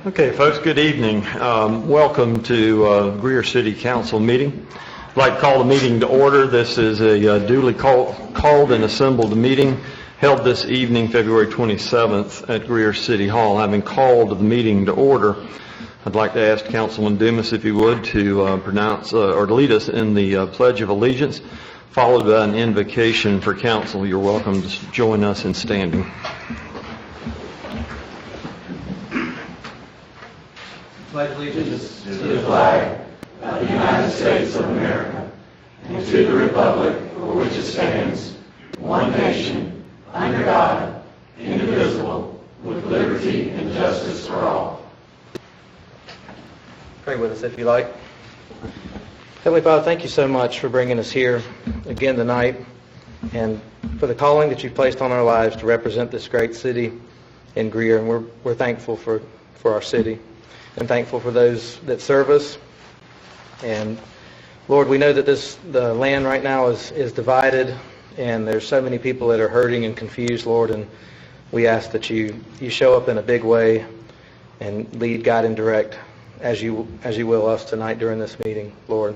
Okay, folks, good evening. Welcome to Greer City Council meeting. I'd like to call the meeting to order. This is a duly called and assembled meeting held this evening, February 27th, at Greer City Hall. Having called the meeting to order, I'd like to ask Councilman Dumas, if he would, to pronounce or lead us in the Pledge of Allegiance, followed by an invocation for council. You're welcome to join us in standing. Pledge allegiance to the flag of the United States of America and to the republic for which it stands, one nation, under God, indivisible, with liberty and justice for all. Pray with us if you like. Heavenly Father, thank you so much for bringing us here again tonight and for the calling that you've placed on our lives to represent this great city in Greer. And we're thankful for our city and thankful for those that serve us. And Lord, we know that the land right now is divided, and there's so many people that are hurting and confused, Lord, and we ask that you show up in a big way and lead, guide, and direct as you will us tonight during this meeting, Lord.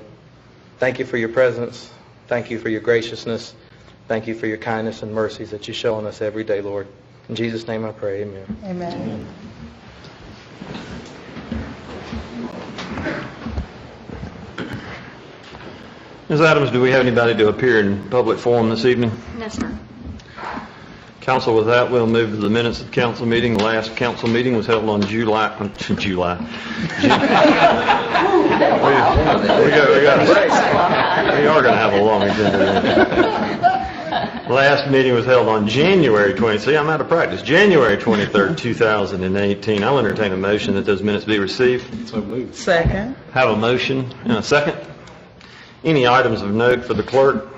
Thank you for your presence. Thank you for your graciousness. Thank you for your kindness and mercies that you show on us every day, Lord. In Jesus' name I pray, amen. Amen. Ms. Adams, do we have anybody to appear in public forum this evening? No, sir. Council, with that, we'll move to the minutes of the council meeting. The last council meeting was held on July. We are going to have a long agenda. Last meeting was held on January 20. See, I'm out of practice. January 23rd, 2018. I'll entertain a motion that those minutes be received. So moved. Second. Have a motion and a second. Any items of note for the clerk?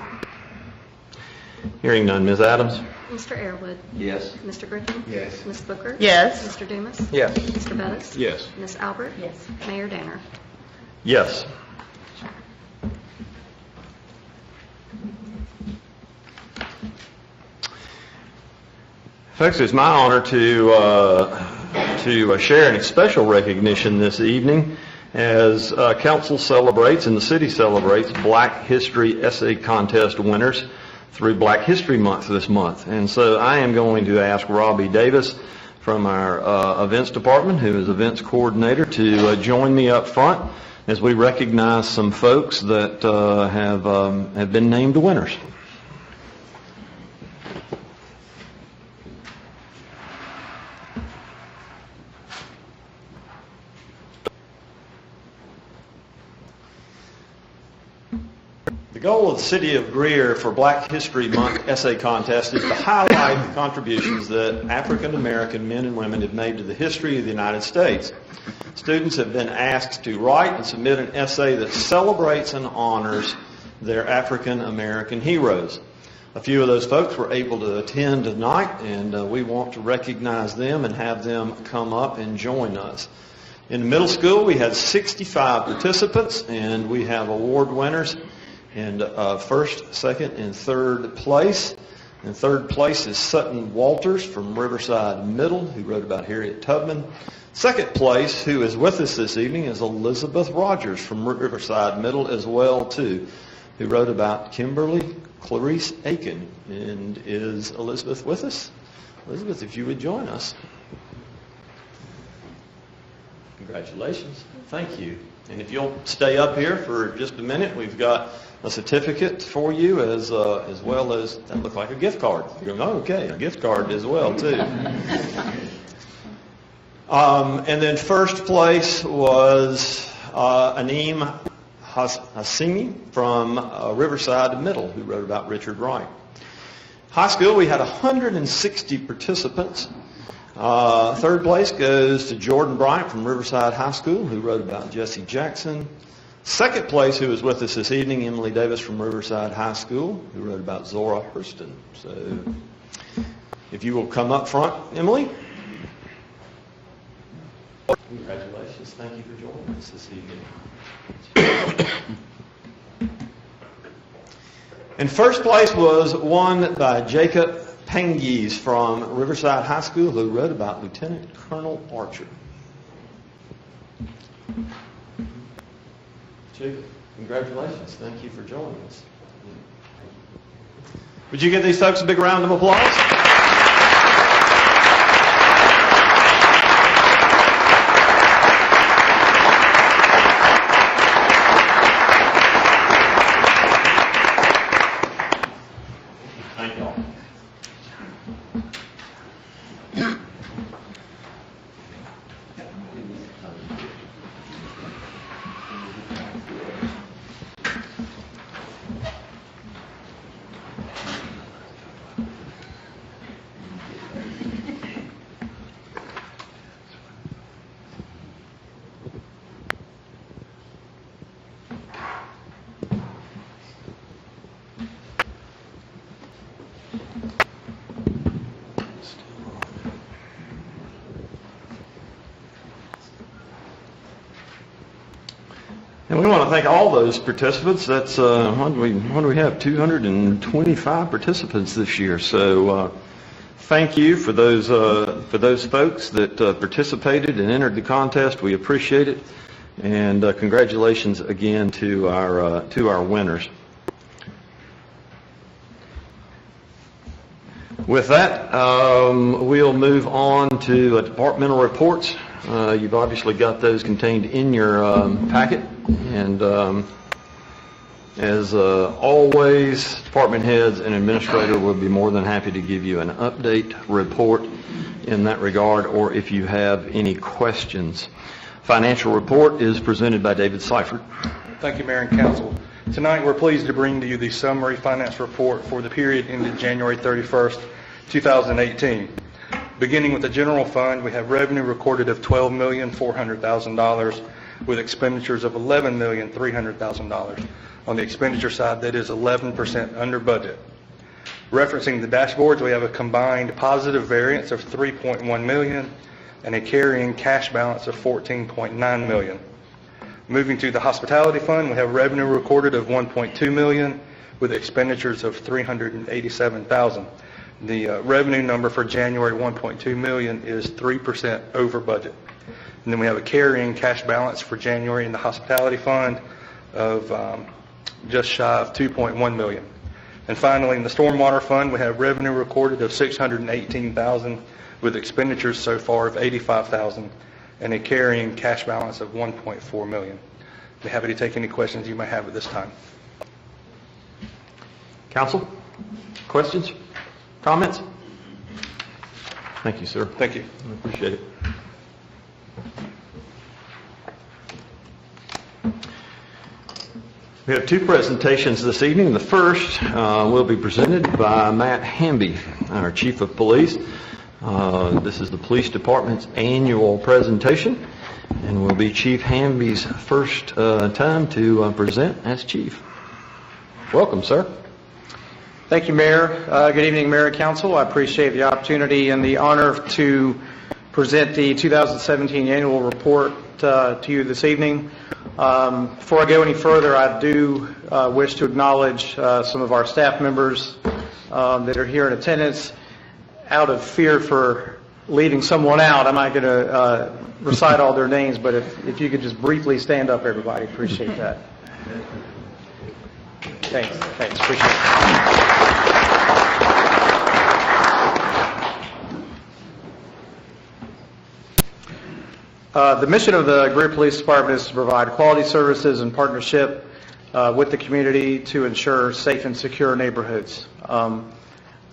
Hearing none. Ms. Adams? Mr. Airwood. Yes. Mr. Griffin. Yes. Ms. Booker. Yes. Mr. Dumas. Yes. Mr. Bettis. Yes. Ms. Albert. Yes. Mayor Danner. Yes. Folks, it's my honor to share in a special recognition this evening as council celebrates and the city celebrates Black History Essay Contest winners through Black History Month this month. And so I am going to ask Robbie Davis from our events department, who is events coordinator, to join me up front as we recognize some folks that have been named winners. The goal of the City of Greer for Black History Month Essay Contest is to highlight the contributions that African American men and women have made to the history of the United States. Students have been asked to write and submit an essay that celebrates and honors their African American heroes. A few of those folks were able to attend tonight, and we want to recognize them and have them come up and join us. In the middle school, we had 65 participants, and we have award winners. And first, second, and third place. In third place is Sutton Walters from Riverside Middle, who wrote about Harriet Tubman. Second place, who is with us this evening, is Elizabeth Rogers from Riverside Middle as well, too, who wrote about Kimberly Clarice Aiken. And is Elizabeth with us? Elizabeth, if you would join us. Congratulations. Thank you. And if you'll stay up here for just a minute, we've got a certificate for you as well as, that looked like a gift card. You're going, oh, okay, a gift card as well, too. And then first place was Aneem Hassimi from Riverside Middle, who wrote about Richard Wright. High school, we had 160 participants. Third place goes to Jordan Bryant from Riverside High School, who wrote about Jesse Jackson. Second place, who is with us this evening, Emily Davis from Riverside High School, who wrote about Zora Hurston. So if you will come up front, Emily. Congratulations. Thank you for joining us this evening. And first place was won by Jacob Pengies from Riverside High School who wrote about Lieutenant Colonel Archer. Chief, congratulations. Thank you for joining us. Would you give these folks a big round of applause? Thank you all. And we want to thank all those participants. That's, what do we have? 225 participants this year. So thank you for those folks that participated and entered the contest. We appreciate it. And congratulations again to our winners. With that, we'll move on to departmental reports. You've obviously got those contained in your packet. And as always, department heads and administrator will be more than happy to give you an update report in that regard, or if you have any questions. Financial report is presented by David Seifert. Thank you, Mayor and Council. Tonight we're pleased to bring to you the summary finance report for the period ended January 31st, 2018. Beginning with the general fund, we have revenue recorded of $12,400,000 with expenditures of $11,300,000. On the expenditure side, that is 11% under budget. Referencing the dashboards, we have a combined positive variance of $3.1 million and a carrying cash balance of $14.9 million. Moving to the hospitality fund, we have revenue recorded of $1.2 million with expenditures of $387,000. The revenue number for January, $1.2 million, is 3% over budget. And then we have a carrying cash balance for January in the hospitality fund of just shy of $2.1 million. And finally, in the stormwater fund, we have revenue recorded of $618,000 with expenditures so far of $85,000 and a carrying cash balance of $1.4 million. I'd be happy to take any questions you may have at this time. Council, questions? Comments? Thank you, sir. Thank you. I appreciate it. We have two presentations this evening. The first will be presented by Matt Hamby, our Chief of Police. This is the Police Department's annual presentation, and will be Chief Hamby's first time to present as Chief. Welcome, sir. Thank you, Mayor. Good evening, Mayor and Council. I appreciate the opportunity and the honor to present the 2017 annual report to you this evening. Before I go any further, I do wish to acknowledge some of our staff members that are here in attendance. Out of fear for leaving someone out, I'm not going to recite all their names, but if you could just briefly stand up, everybody, appreciate that. Thanks, appreciate it. The mission of the Greer Police Department is to provide quality services in partnership with the community to ensure safe and secure neighborhoods.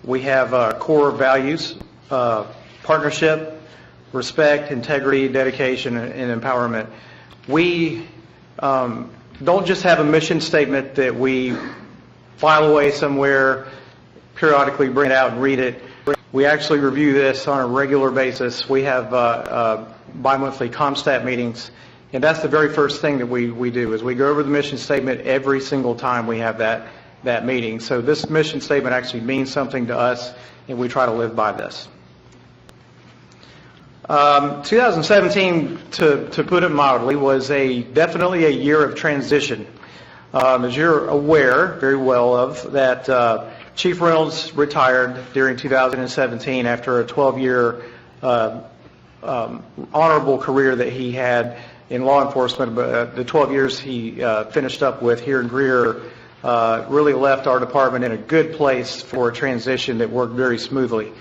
We have core values, partnership, respect, integrity, dedication, and empowerment. We don't just have a mission statement that we file away somewhere, periodically bring it out and read it. We actually review this on a regular basis. We have bi-monthly ComStat meetings, and that's the very first thing that we do is we go over the mission statement every single time we have that meeting. So this mission statement actually means something to us, and we try to live by this. 2017, to put it mildly, was definitely a year of transition. As you're aware very well of, that Chief Reynolds retired during 2017 after a 12-year honorable career that he had in law enforcement. But the 12 years he finished up with here in Greer really left our department in a good place for a transition that worked very smoothly.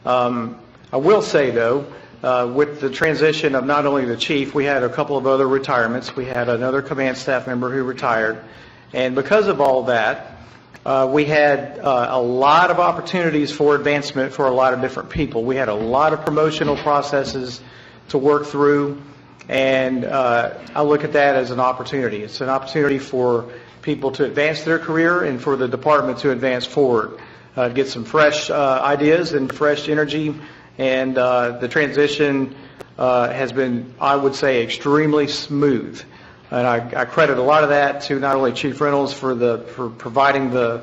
I will say, though, with the transition of not only the chief, we had a couple of other retirements. We had another command staff member who retired. And because of all that, we had a lot of opportunities for advancement for a lot of different people. We had a lot of promotional processes to work through, and I look at that as an opportunity. It's an opportunity for people to advance their career and for the department to advance forward, get some fresh ideas and fresh energy, and the transition has been, I would say, extremely smooth. And I credit a lot of that to not only Chief Reynolds for providing the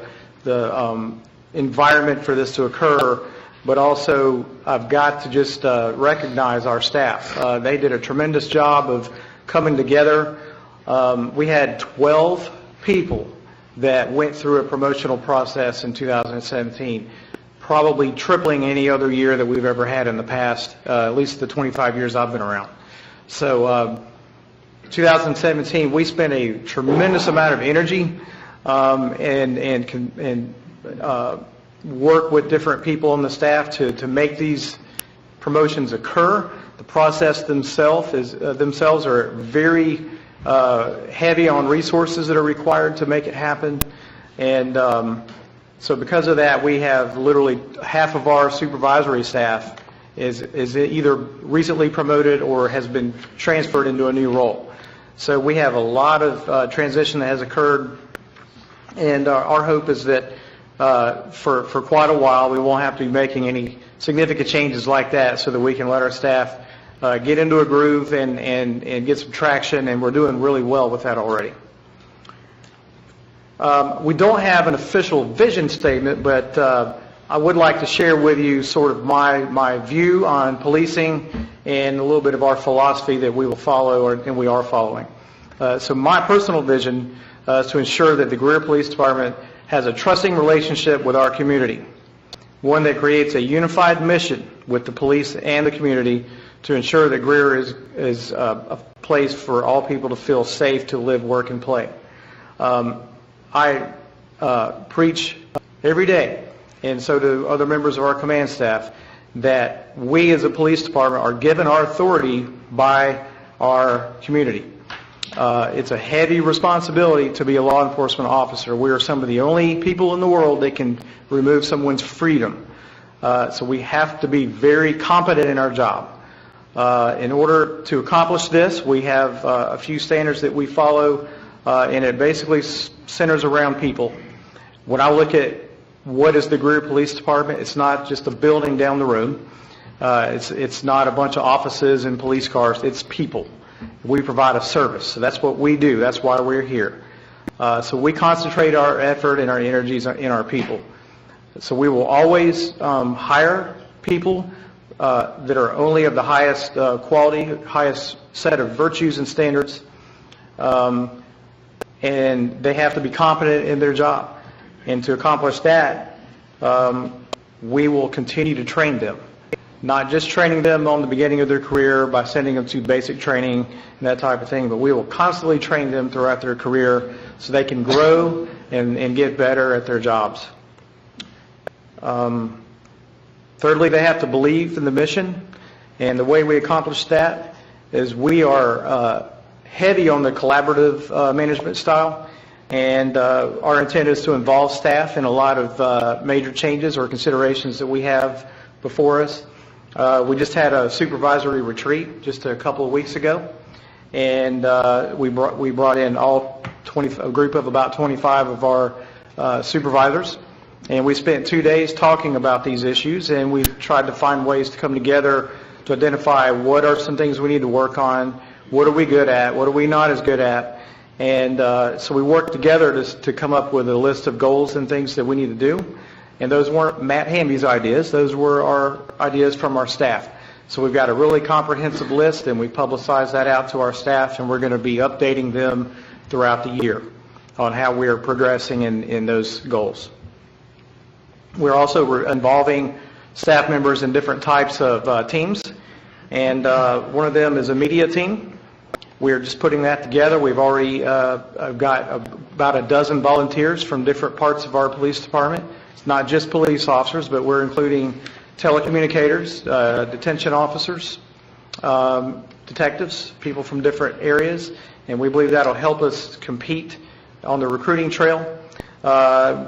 environment for this to occur, but also I've got to just recognize our staff. They did a tremendous job of coming together. We had 12 people that went through a promotional process in 2017, probably tripling any other year that we've ever had in the past, at least the 25 years I've been around. So 2017, we spent a tremendous amount of energy and work with different people on the staff to make these promotions occur. The process themselves are very heavy on resources that are required to make it happen. And so because of that, we have literally half of our supervisory staff is either recently promoted or has been transferred into a new role. So we have a lot of transition that has occurred, and our hope is that for quite a while we won't have to be making any significant changes like that, so that we can let our staff get into a groove and get some traction, and we're doing really well with that already. We don't have an official vision statement, but I would like to share with you sort of my view on policing and a little bit of our philosophy that we will follow and we are following. So my personal vision is to ensure that the Greer Police Department has a trusting relationship with our community, one that creates a unified mission with the police and the community to ensure that Greer is a place for all people to feel safe to live, work, and play. I preach every day, and so do other members of our command staff, that we as a police department are given our authority by our community. It's a heavy responsibility to be a law enforcement officer. We are some of the only people in the world that can remove someone's freedom. So we have to be very competent in our job. In order to accomplish this, we have a few standards that we follow, and it basically centers around people. When I look at what is the Greer Police Department, it's not just a building down the road. It's not a bunch of offices and police cars. It's people. We provide a service. So that's what we do. That's why we're here. So we concentrate our effort and our energies in our people. So we will always hire people that are only of the highest quality, highest set of virtues and standards, and they have to be competent in their job. And to accomplish that, we will continue to train them. Not just training them on the beginning of their career by sending them to basic training and that type of thing, but we will constantly train them throughout their career so they can grow and get better at their jobs. Thirdly, they have to believe in the mission, and the way we accomplish that is we are heavy on the collaborative management style, and our intent is to involve staff in a lot of major changes or considerations that we have before us. We just had a supervisory retreat just a couple of weeks ago, and we brought in a group of about 25 of our supervisors, and we spent 2 days talking about these issues, and we tried to find ways to come together to identify what are some things we need to work on, what are we good at, what are we not as good at, and so we worked together to come up with a list of goals and things that we need to do. And those weren't Matt Hamby's ideas. Those were our ideas from our staff. So we've got a really comprehensive list, and we publicize that out to our staff, and we're going to be updating them throughout the year on how we are progressing in those goals. We're also involving staff members in different types of teams, and one of them is a media team. We're just putting that together. We've already got about a dozen volunteers from different parts of our police department. It's not just police officers, but we're including telecommunicators, detention officers, detectives, people from different areas, and we believe that'll help us compete on the recruiting trail.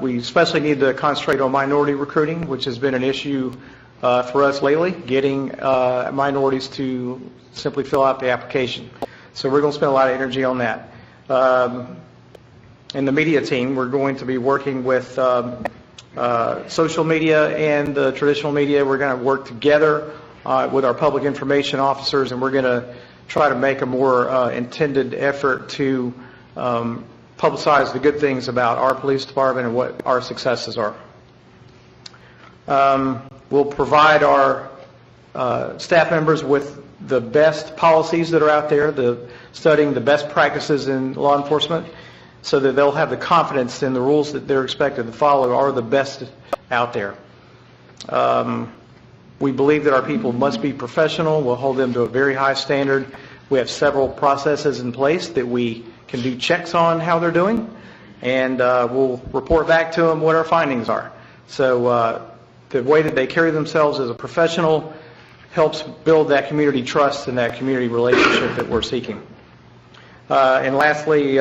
We especially need to concentrate on minority recruiting, which has been an issue for us lately, getting minorities to simply fill out the application. So we're going to spend a lot of energy on that. In the media team, we're going to be working with social media and the traditional media. We're going to work together with our public information officers, and we're going to try to make a more intended effort to publicize the good things about our police department and what our successes are. We'll provide our staff members with the best policies that are out there, studying the best practices in law enforcement, so that they'll have the confidence in the rules that they're expected to follow are the best out there. We believe that our people must be professional. We'll hold them to a very high standard. We have several processes in place that we can do checks on how they're doing, and we'll report back to them what our findings are. So the way that they carry themselves as a professional helps build that community trust and that community relationship that we're seeking. And lastly,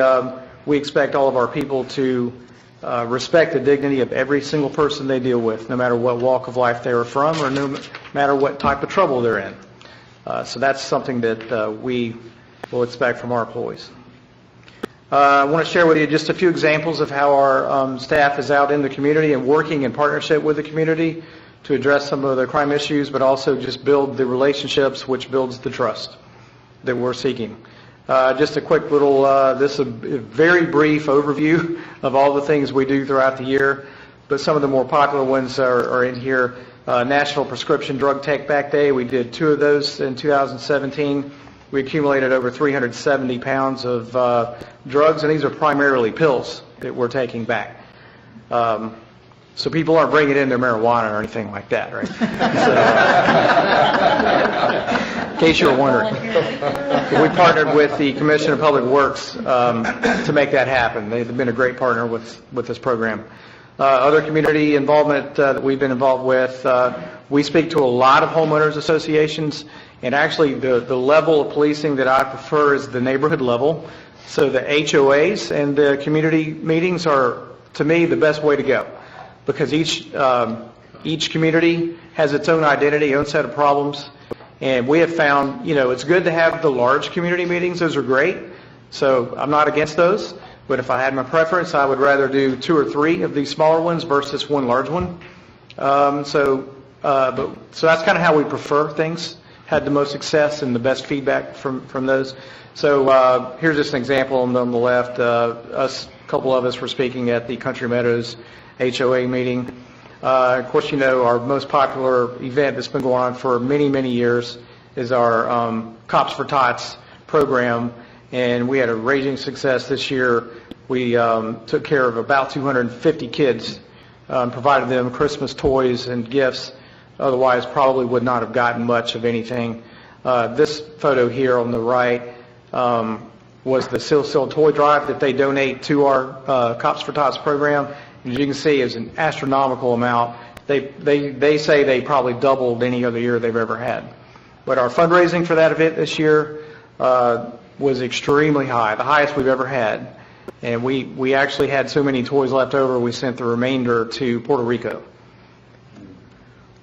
we expect all of our people to respect the dignity of every single person they deal with, no matter what walk of life they're from or no matter what type of trouble they're in. So that's something that we will expect from our employees. I want to share with you just a few examples of how our staff is out in the community and working in partnership with the community to address some of the crime issues, but also just build the relationships which builds the trust that we're seeking. Just a quick little, this is a very brief overview of all the things we do throughout the year, but some of the more popular ones are in here. National Prescription Drug Take Back Day, we did 2 of those in 2017. We accumulated over 370 pounds of drugs, and these are primarily pills that we're taking back. So people aren't bringing in their marijuana or anything like that, right? So, in case you were wondering. We partnered with the Commission of Public Works to make that happen. They've been a great partner with this program. Other community involvement that we've been involved with, we speak to a lot of homeowners associations, and actually the level of policing that I prefer is the neighborhood level. So the HOAs and the community meetings are, to me, the best way to go, because each community has its own identity, own set of problems, and we have found, it's good to have the large community meetings. Those are great, so I'm not against those, but if I had my preference, I would rather do 2 or 3 of these smaller ones versus 1 large one. So that's kind of how we prefer things, had the most success and the best feedback from those. So here's just an example on the left. A couple of us were speaking at the Country Meadows HOA meeting. Of course, our most popular event that's been going on for many, many years is our Cops for Tots program, and we had a raging success this year. We took care of about 250 kids, provided them Christmas toys and gifts, otherwise probably would not have gotten much of anything. This photo here on the right was the Seal Toy Drive that they donate to our Cops for Tots program. As you can see, it's an astronomical amount. They say they probably doubled any other year they've ever had. But our fundraising for that event this year was extremely high, the highest we've ever had. And we actually had so many toys left over, we sent the remainder to Puerto Rico.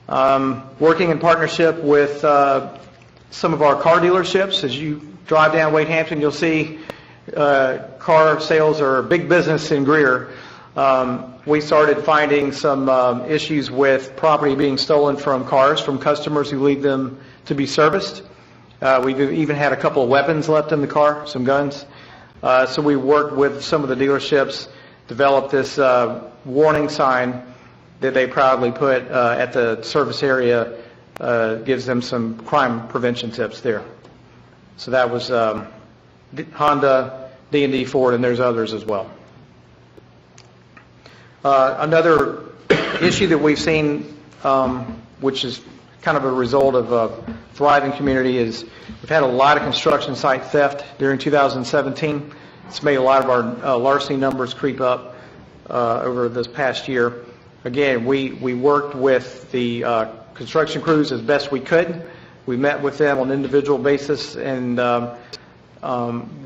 Working in partnership with some of our car dealerships. As you drive down Wade Hampton, you'll see car sales are a big business in Greer. We started finding some issues with property being stolen from cars from customers who leave them to be serviced. We've even had a couple of weapons left in the car, some guns. So we worked with some of the dealerships, developed this warning sign that they proudly put at the service area, gives them some crime prevention tips there. So that was Honda, D&D Ford, and there's others as well. Another issue that we've seen, which is kind of a result of a thriving community, is we've had a lot of construction site theft during 2017. It's made a lot of our larceny numbers creep up over this past year. Again, we worked with the construction crews as best we could. We met with them on an individual basis, and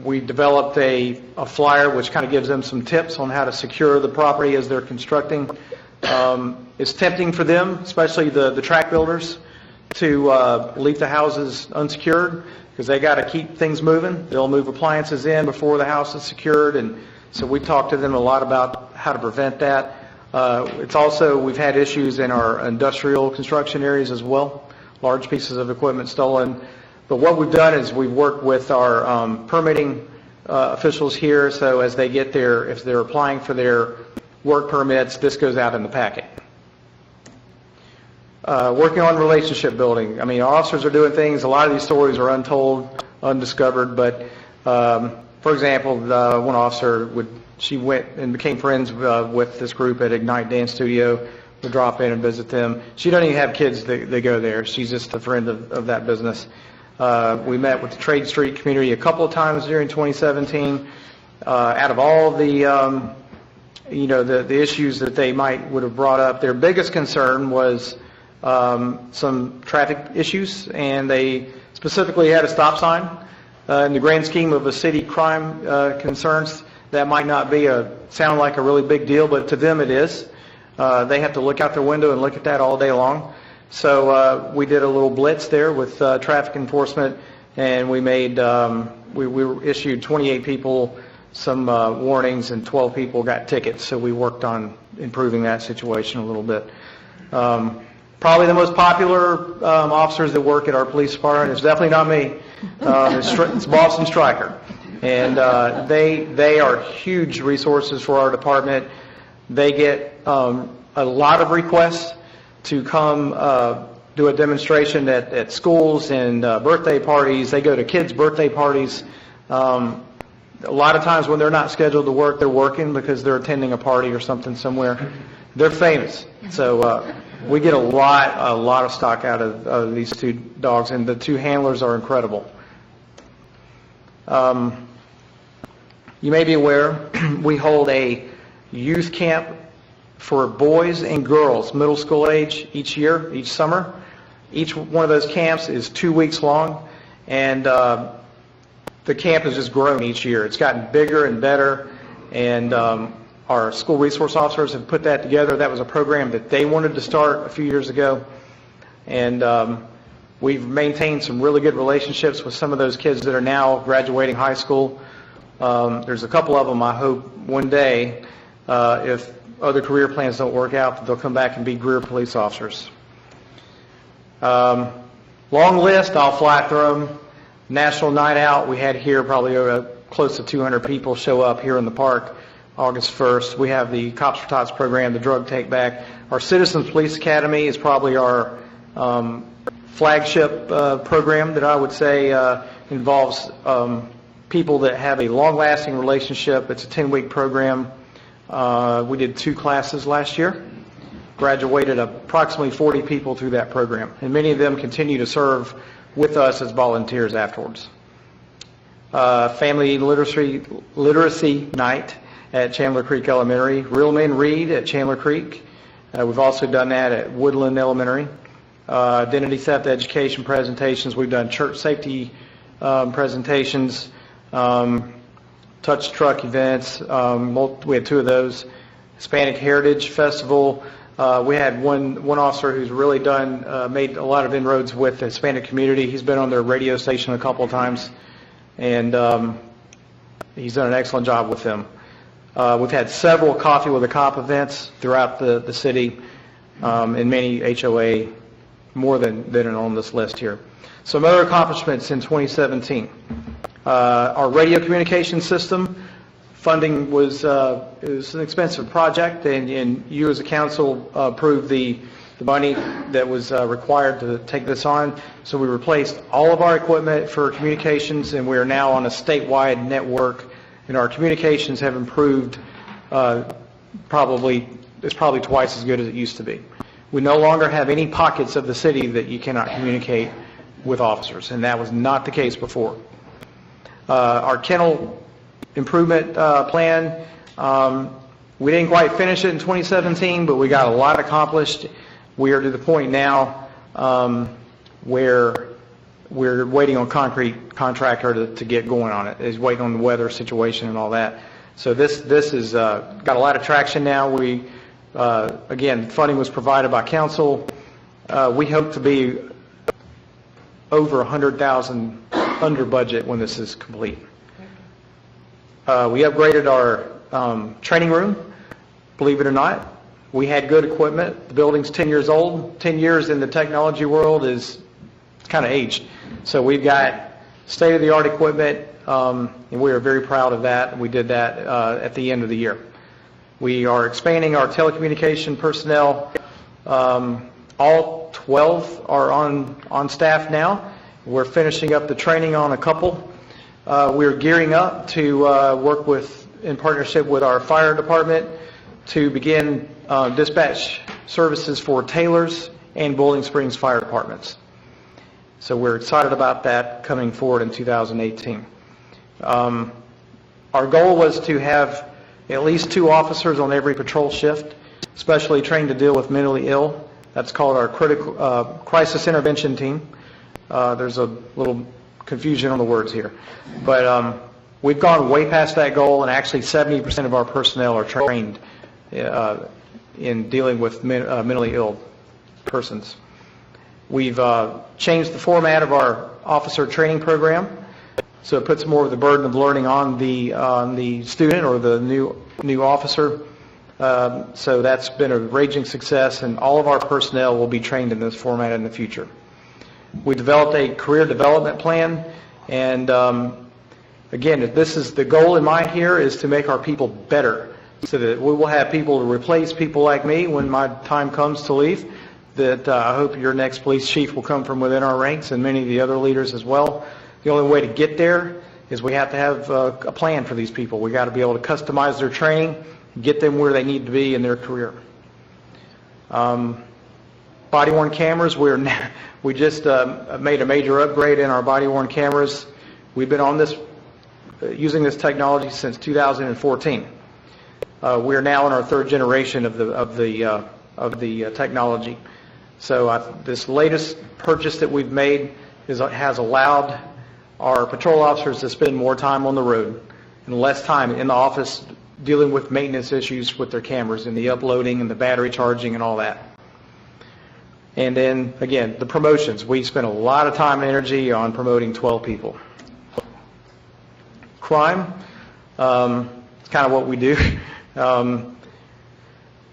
we developed a flyer which kind of gives them some tips on how to secure the property as they're constructing. It's tempting for them, especially the track builders, to leave the houses unsecured because they got to keep things moving. They'll move appliances in before the house is secured, and so we talked to them a lot about how to prevent that. It's also, we've had issues in our industrial construction areas as well, large pieces of equipment stolen. But what we've done is we've worked with our permitting officials here, so as they get their, if they're applying for their work permits, this goes out in the packet. Working on relationship building. I mean, our officers are doing things, a lot of these stories are untold, undiscovered, but for example, one officer she went and became friends with this group at Ignite Dance Studio. Would drop in and visit them. She doesn't even have kids that go there. She's just a friend of that business. We met with the Trade Street community a couple of times during 2017. Out of all the, the issues that they would have brought up, their biggest concern was some traffic issues, and they specifically had a stop sign. In the grand scheme of a city crime concerns, that might not sound like a really big deal, but to them it is. They have to look out their window and look at that all day long. So we did a little blitz there with traffic enforcement, and we made we issued 28 people some warnings, and 12 people got tickets. So we worked on improving that situation a little bit. Probably the most popular officers that work at our police department is definitely not me. It's Boston Stryker, and they are huge resources for our department. They get a lot of requests to come do a demonstration at schools and birthday parties. They go to kids' birthday parties. A lot of times when they're not scheduled to work, they're working because they're attending a party or something somewhere. They're famous. So we get a lot of stock out of these two dogs, and the two handlers are incredible. You may be aware we hold a youth camp for boys and girls, middle school age, each year, each summer. Each one of those camps is 2 weeks long, and the camp has just grown each year. It's gotten bigger and better, and our school resource officers have put that together. That was a program that they wanted to start a few years ago, and we've maintained some really good relationships with some of those kids that are now graduating high school. There's a couple of them, I hope, one day, if other career plans don't work out, that they'll come back and be Greer police officers. Long list, I'll fly through them. National Night Out, we had here probably close to 200 people show up here in the park August 1st. We have the Cops for Tots program, the drug take back. Our Citizens Police Academy is probably our flagship program that I would say involves people that have a long-lasting relationship. It's a 10-week program. We did 2 classes last year, graduated approximately 40 people through that program, and many of them continue to serve with us as volunteers afterwards. Family literacy night at Chandler Creek Elementary. Real Men Read at Chandler Creek. We've also done that at Woodland Elementary. Identity theft education presentations. We've done church safety presentations. Touch truck events. We had 2 of those. Hispanic Heritage Festival. We had one officer who's really made a lot of inroads with the Hispanic community. He's been on their radio station a couple of times, and he's done an excellent job with them. We've had several Coffee with a Cop events throughout the city, and many HOA, more than on this list here. Some other accomplishments in 2017. Our radio communication system funding was it was an expensive project, and you as a council approved the money that was required to take this on. So we replaced all of our equipment for communications, and we are now on a statewide network, and our communications have improved probably is probably twice as good as it used to be. We no longer have any pockets of the city that you cannot communicate with officers, and that was not the case before. Our kennel improvement plan, we didn't quite finish it in 2017, but we got a lot accomplished. We are to the point now where we're waiting on concrete contractor to get going on it. He's waiting on the weather situation and all that. So this is got a lot of traction now. We again, funding was provided by council. We hope to be over 100,000 under budget when this is complete. We upgraded our training room. Believe it or not, we had good equipment. The building's 10 years old. 10 years in the technology world is kind of aged. So we've got state-of-the-art equipment, and we are very proud of that. We did that at the end of the year. We are expanding our telecommunication personnel. All 12 are on staff now. We're finishing up the training on a couple. We're gearing up to work in partnership with our fire department to begin dispatch services for Taylor's and Bowling Springs fire departments. So we're excited about that coming forward in 2018. Our goal was to have at least 2 officers on every patrol shift, specially trained to deal with mentally ill. That's called our crisis intervention team. There's a little confusion on the words here. But we've gone way past that goal, and actually 70% of our personnel are trained in dealing with mentally ill persons. We've changed the format of our officer training program, so it puts more of the burden of learning on the student or the new officer. So that's been a raging success, and all of our personnel will be trained in this format in the future. We developed a career development plan, and again, this is the goal in mind here, is to make our people better, so that we will have people to replace people like me when my time comes to leave. That I hope your next police chief will come from within our ranks, and many of the other leaders as well. The only way to get there is we have to have a plan for these people. We got to be able to customize their training, get them where they need to be in their career. Body-worn cameras, we just made a major upgrade in our body-worn cameras. We've been on this, using this technology since 2014. We are now in our 3rd generation of the technology. So this latest purchase that we've made has allowed our patrol officers to spend more time on the road and less time in the office dealing with maintenance issues with their cameras and the uploading and the battery charging and all that. And then, again, the promotions. We spent a lot of time and energy on promoting 12 people. Crime, it's kind of what we do.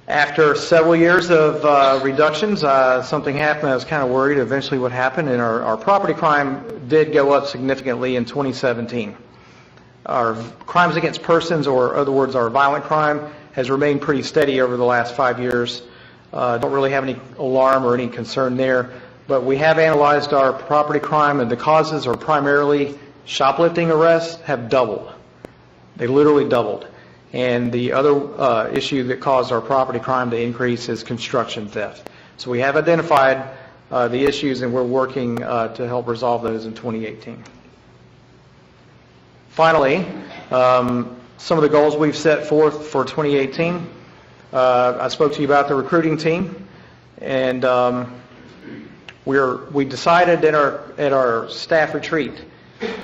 After several years of reductions, something happened. I was kind of worried eventually what happened, and our property crime did go up significantly in 2017. Our crimes against persons, or in other words, our violent crime, has remained pretty steady over the last 5 years. Don't really have any alarm or any concern there, but we have analyzed our property crime, and the causes are primarily shoplifting arrests have doubled. They literally doubled. And the other issue that caused our property crime to increase is construction theft. So we have identified the issues, and we're working to help resolve those in 2018. Finally, some of the goals we've set forth for 2018. I spoke to you about the recruiting team, and we decided at our staff retreat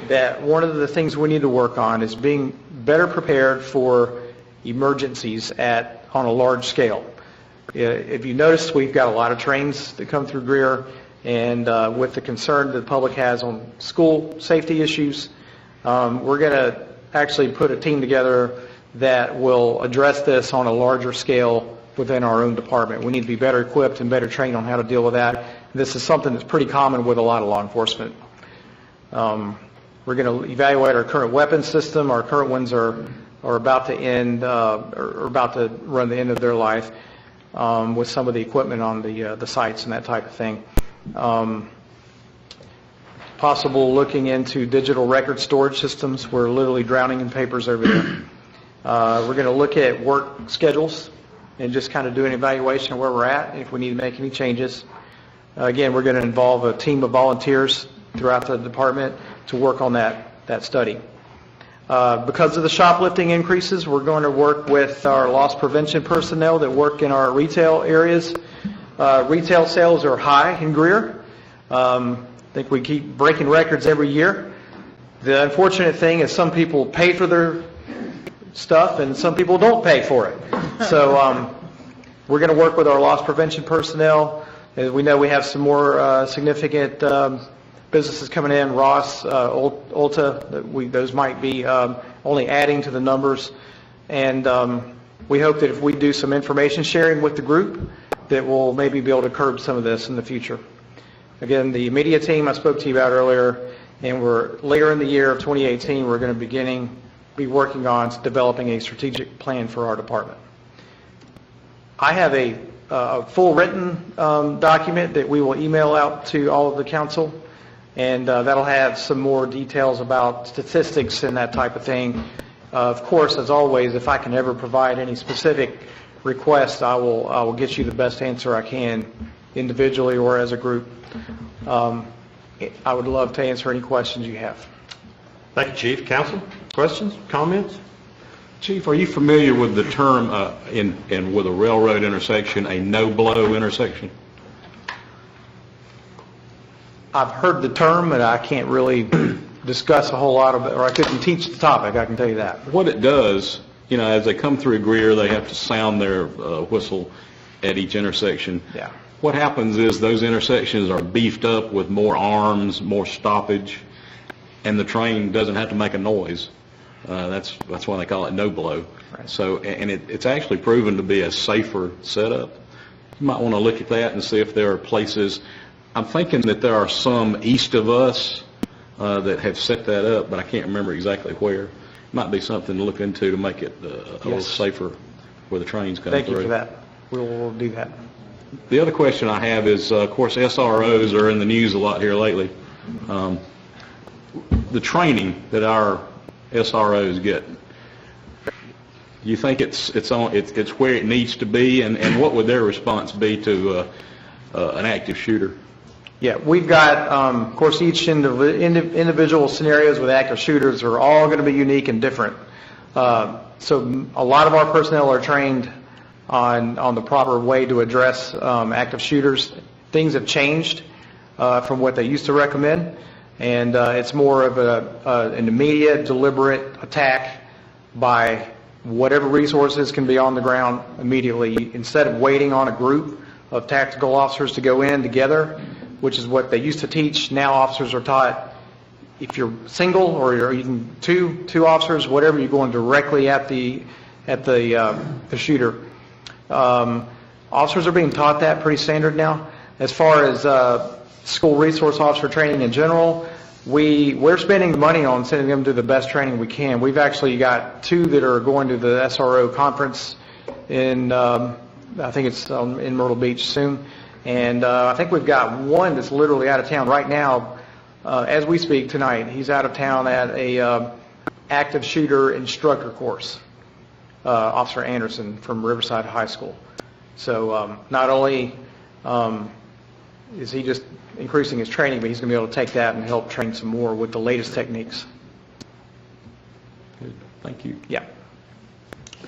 that one of the things we need to work on is being better prepared for emergencies on a large scale. If you notice, we've got a lot of trains that come through Greer, and with the concern that the public has on school safety issues, we're going to actually put a team together that will address this on a larger scale within our own department. We need to be better equipped and better trained on how to deal with that. This is something that's pretty common with a lot of law enforcement. We're going to evaluate our current weapons system. Our current ones are about to end, or about to run the end of their life, with some of the equipment on the sites and that type of thing. Possible looking into digital record storage systems. We're literally drowning in papers over there. We're going to look at work schedules and just kind of do an evaluation of where we're at, and if we need to make any changes. Again, we're going to involve a team of volunteers throughout the department to work on that study. Because of the shoplifting increases, we're going to work with our loss prevention personnel that work in our retail areas. Retail sales are high in Greer. I think we keep breaking records every year. The unfortunate thing is some people pay for their stuff and some people don't pay for it. So we're going to work with our loss prevention personnel. As we know, we have some more significant businesses coming in, Ross, Ulta, those might be only adding to the numbers. And we hope that if we do some information sharing with the group, that we'll maybe be able to curb some of this in the future. Again, the media team I spoke to you about earlier, and we're later in the year of 2018, we're going to be working on developing a strategic plan for our department. I have a full written document that we will email out to all of the council, and that'll have some more details about statistics and that type of thing. Of course, as always, if I can ever provide any specific requests, I will get you the best answer I can, individually or as a group. I would love to answer any questions you have. Thank you, Chief. Council, questions, comments? Chief, are you familiar with the term with a railroad intersection, a no-blow intersection? I've heard the term, but I can't really discuss a whole lot of it, or I couldn't teach the topic, I can tell you that. What it does, you know, as they come through Greer, they have to sound their whistle at each intersection. Yeah. What happens is those intersections are beefed up with more arms, more stoppage, and the train doesn't have to make a noise. That's why they call it no blow. Right. So, and it's actually proven to be a safer setup. You might want to look at that and see if there are places. I'm thinking that there are some east of us that have set that up, but I can't remember exactly where. Might be something to look into to make it a little safer where the trains come through. Thank you for that. We'll do that. The other question I have is, of course, SROs are in the news a lot here lately. The training that our SROs get, do you think it's where it needs to be, and what would their response be to an active shooter? Yeah, we've got, of course, each individual scenarios with active shooters are all going to be unique and different. So a lot of our personnel are trained on the proper way to address active shooters. Things have changed from what they used to recommend, and it's more of an immediate, deliberate attack by whatever resources can be on the ground immediately, instead of waiting on a group of tactical officers to go in together, which is what they used to teach. Now officers are taught, if you're single or you're even two officers, whatever, you're going directly at the shooter. Officers are being taught that pretty standard now. As far as school resource officer training in general, we're spending the money on sending them to the best training we can. We've actually got 2 that are going to the SRO conference in, I think it's in Myrtle Beach soon. And I think we've got 1 that's literally out of town right now as we speak tonight. He's out of town at a active shooter instructor course. Officer Anderson from Riverside High School. So not only is he just increasing his training, but he's going to be able to take that and help train some more with the latest techniques. Good. Thank you. Yeah.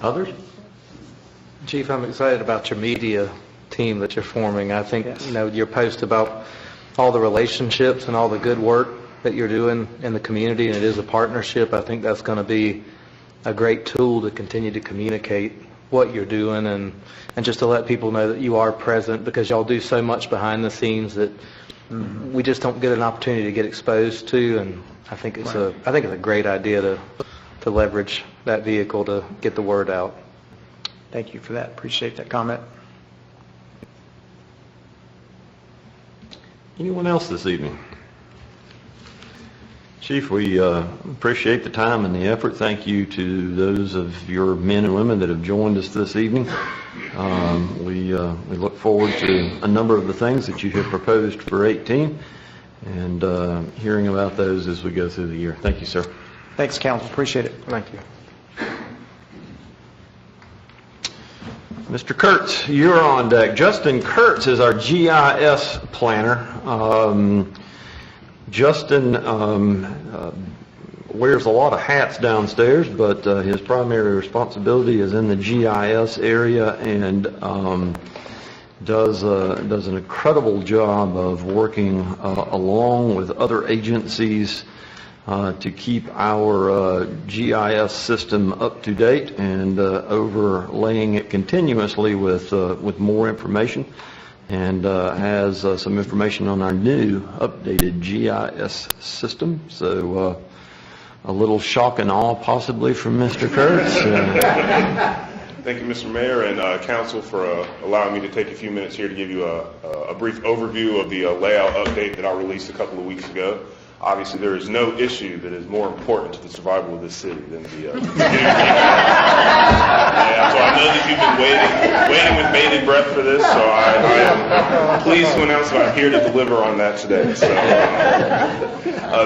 Others? Chief, I'm excited about your media team that you're forming. I think, Yes. you know, your post about all the relationships and all the good work that you're doing in the community, and it is a partnership. I think that's going to be a great tool to continue to communicate what you're doing and just to let people know that you are present, because y'all do so much behind the scenes that we just don't get an opportunity to get exposed to. And I think it's a great idea to leverage that vehicle to get the word out. Thank you for that. Appreciate that comment. Anyone else this evening? Chief, we appreciate the time and the effort. Thank you to those of your men and women that have joined us this evening. We look forward to a number of the things that you have proposed for 18 and hearing about those as we go through the year. Thank you, sir. Thanks, Council. Appreciate it. Thank you. Mr. Kurtz, you're on deck. Justin Kurtz is our GIS planner. Justin wears a lot of hats downstairs, but his primary responsibility is in the GIS area, and does an incredible job of working along with other agencies to keep our GIS system up to date and overlaying it continuously with more information, and has some information on our new updated GIS system. So a little shock and awe possibly from Mr. Kurtz. Thank you, Mr. Mayor and Council, for allowing me to take a few minutes here to give you a brief overview of the layout update that I released a couple of weeks ago. Obviously, there is no issue that is more important to the survival of this city than the so I know that you've been waiting with bated breath for this, so I am pleased to announce that I'm here to deliver on that today. So,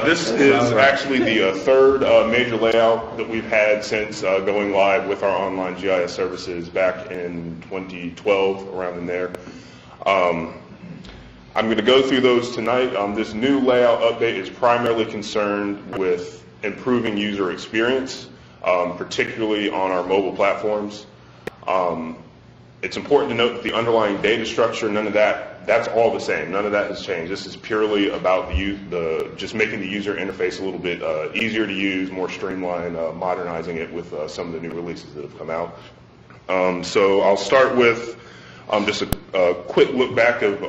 this is actually the third major layout that we've had since going live with our online GIS services back in 2012, around in there. I'm going to go through those tonight. This new layout update is primarily concerned with improving user experience, particularly on our mobile platforms. It's important to note that the underlying data structure, none of that's all the same. None of that has changed. This is purely about just making the user interface a little bit easier to use, more streamlined, modernizing it with some of the new releases that have come out. So I'll start with just a quick look back of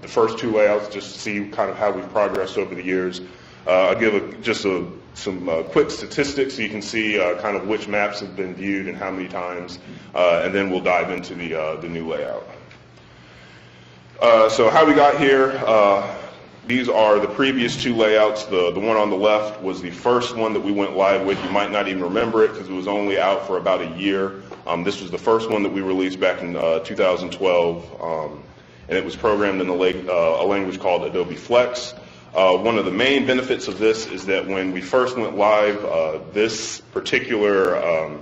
the first two layouts, just to see kind of how we've progressed over the years. I'll give some quick statistics so you can see kind of which maps have been viewed and how many times, and then we'll dive into the new layout. So how we got here, these are the previous two layouts. The one on the left was the first one that we went live with. You might not even remember it because it was only out for about a year. This was the first one that we released back in 2012, and it was programmed in a language called Adobe Flex. One of the main benefits of this is that when we first went live, this particular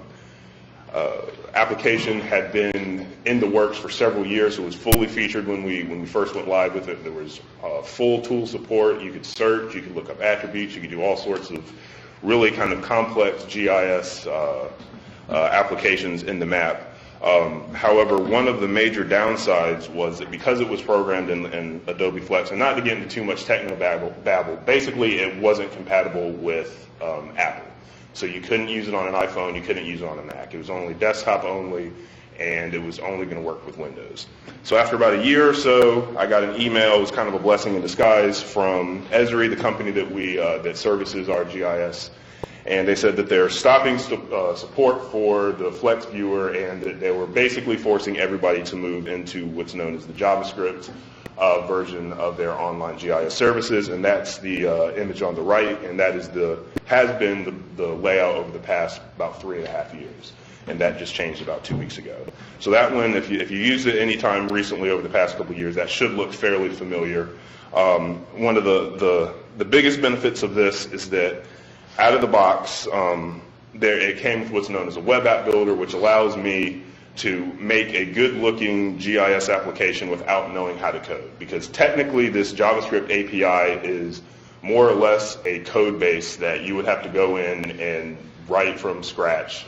application had been in the works for several years. So it was fully featured when we first went live with it. There was full tool support. You could search, you could look up attributes, you could do all sorts of really kind of complex GIS applications in the map. However, one of the major downsides was that because it was programmed in Adobe Flex, and not to get into too much technical babble, basically it wasn't compatible with Apple. So you couldn't use it on an iPhone, you couldn't use it on a Mac. It was only desktop only, and it was only going to work with Windows. So after about a year or so, I got an email. It was kind of a blessing in disguise from Esri, the company that services our GIS. And they said that they're stopping support for the Flex viewer, and that they were basically forcing everybody to move into what's known as the JavaScript version of their online GIS services, and that's the image on the right, and that has been the layout over the past about 3.5 years, and that just changed about 2 weeks ago. So that one, if you used it any time recently over the past couple of years, that should look fairly familiar. One of the biggest benefits of this is that out of the box, it came with what's known as a web app builder, which allows me to make a good-looking GIS application without knowing how to code. Because technically, this JavaScript API is more or less a code base that you would have to go in and write from scratch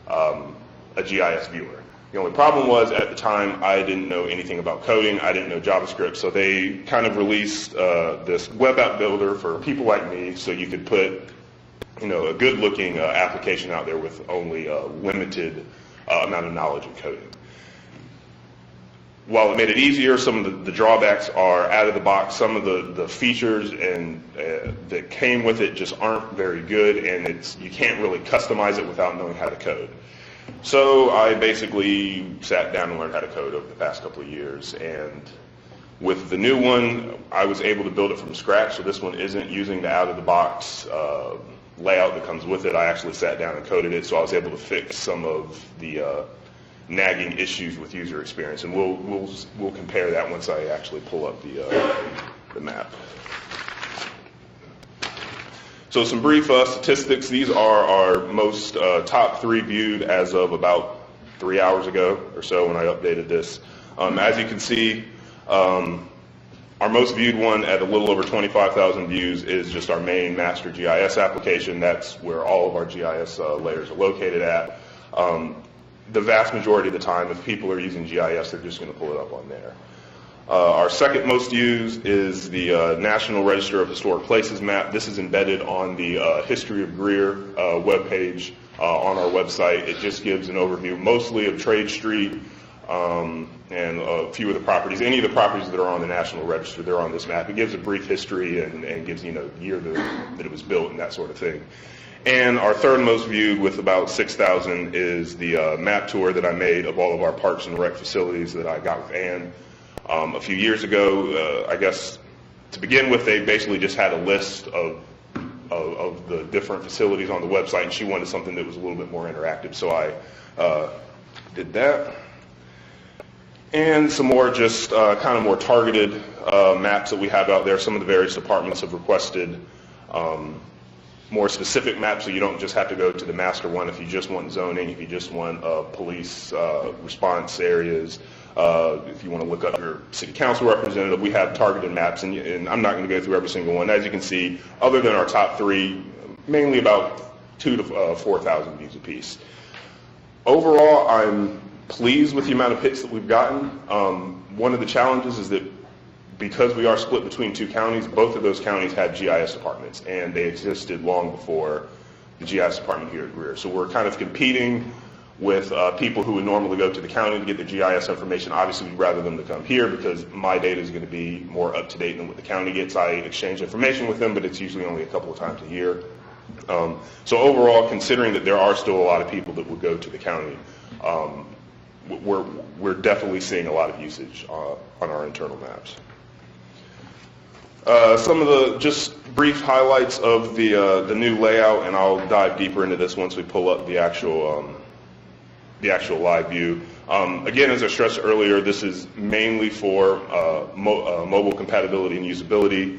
a GIS viewer. The only problem was, at the time, I didn't know anything about coding. I didn't know JavaScript. So they kind of released this web app builder for people like me, so you could put a good-looking application out there with only a limited amount of knowledge in coding. While it made it easier, some of the drawbacks are out of the box. Some of the features that came with it just aren't very good, and you can't really customize it without knowing how to code. So I basically sat down and learned how to code over the past couple of years, and with the new one, I was able to build it from scratch. So this one isn't using the out-of-the-box layout that comes with it. I actually sat down and coded it, so I was able to fix some of the nagging issues with user experience, and we'll compare that once I actually pull up the map. So some brief statistics. These are our most top 3 viewed as of about 3 hours ago or so when I updated this. As you can see, our most viewed one at a little over 25,000 views is just our main master GIS application. That's where all of our GIS layers are located at. The vast majority of the time, if people are using GIS, they're just going to pull it up on there. Our second most used is the National Register of Historic Places map. This is embedded on the History of Greer webpage on our website. It just gives an overview mostly of Trade Street and a few of the properties. Any of the properties that are on the National Register, they're on this map. It gives a brief history and gives, the year that it was built and that sort of thing. And our third most viewed, with about 6,000, is the map tour that I made of all of our parks and rec facilities that I got with Ann a few years ago. I guess to begin with, they basically just had a list of the different facilities on the website, and she wanted something that was a little bit more interactive, so I did that. And some more just kind of more targeted maps that we have out there. Some of the various departments have requested more specific maps, so you don't just have to go to the master one if you just want zoning, if you just want police response areas, if you want to look up your city council representative. We have targeted maps, and I'm not going to go through every single one. As you can see, other than our top three, mainly about 2,000 to 4,000 views apiece. Overall, I'm pleased with the amount of hits that we've gotten. One of the challenges is that because we are split between two counties, both of those counties had GIS departments, and they existed long before the GIS department here at Greer. So we're kind of competing with people who would normally go to the county to get the GIS information. Obviously, we'd rather them to come here because my data is going to be more up to date than what the county gets. I exchange information with them, but it's usually only a couple of times a year. So overall, considering that there are still a lot of people that would go to the county, we're definitely seeing a lot of usage on our internal maps. Some of the just brief highlights of the new layout, and I'll dive deeper into this once we pull up the actual live view. Again, as I stressed earlier, this is mainly for mobile compatibility and usability,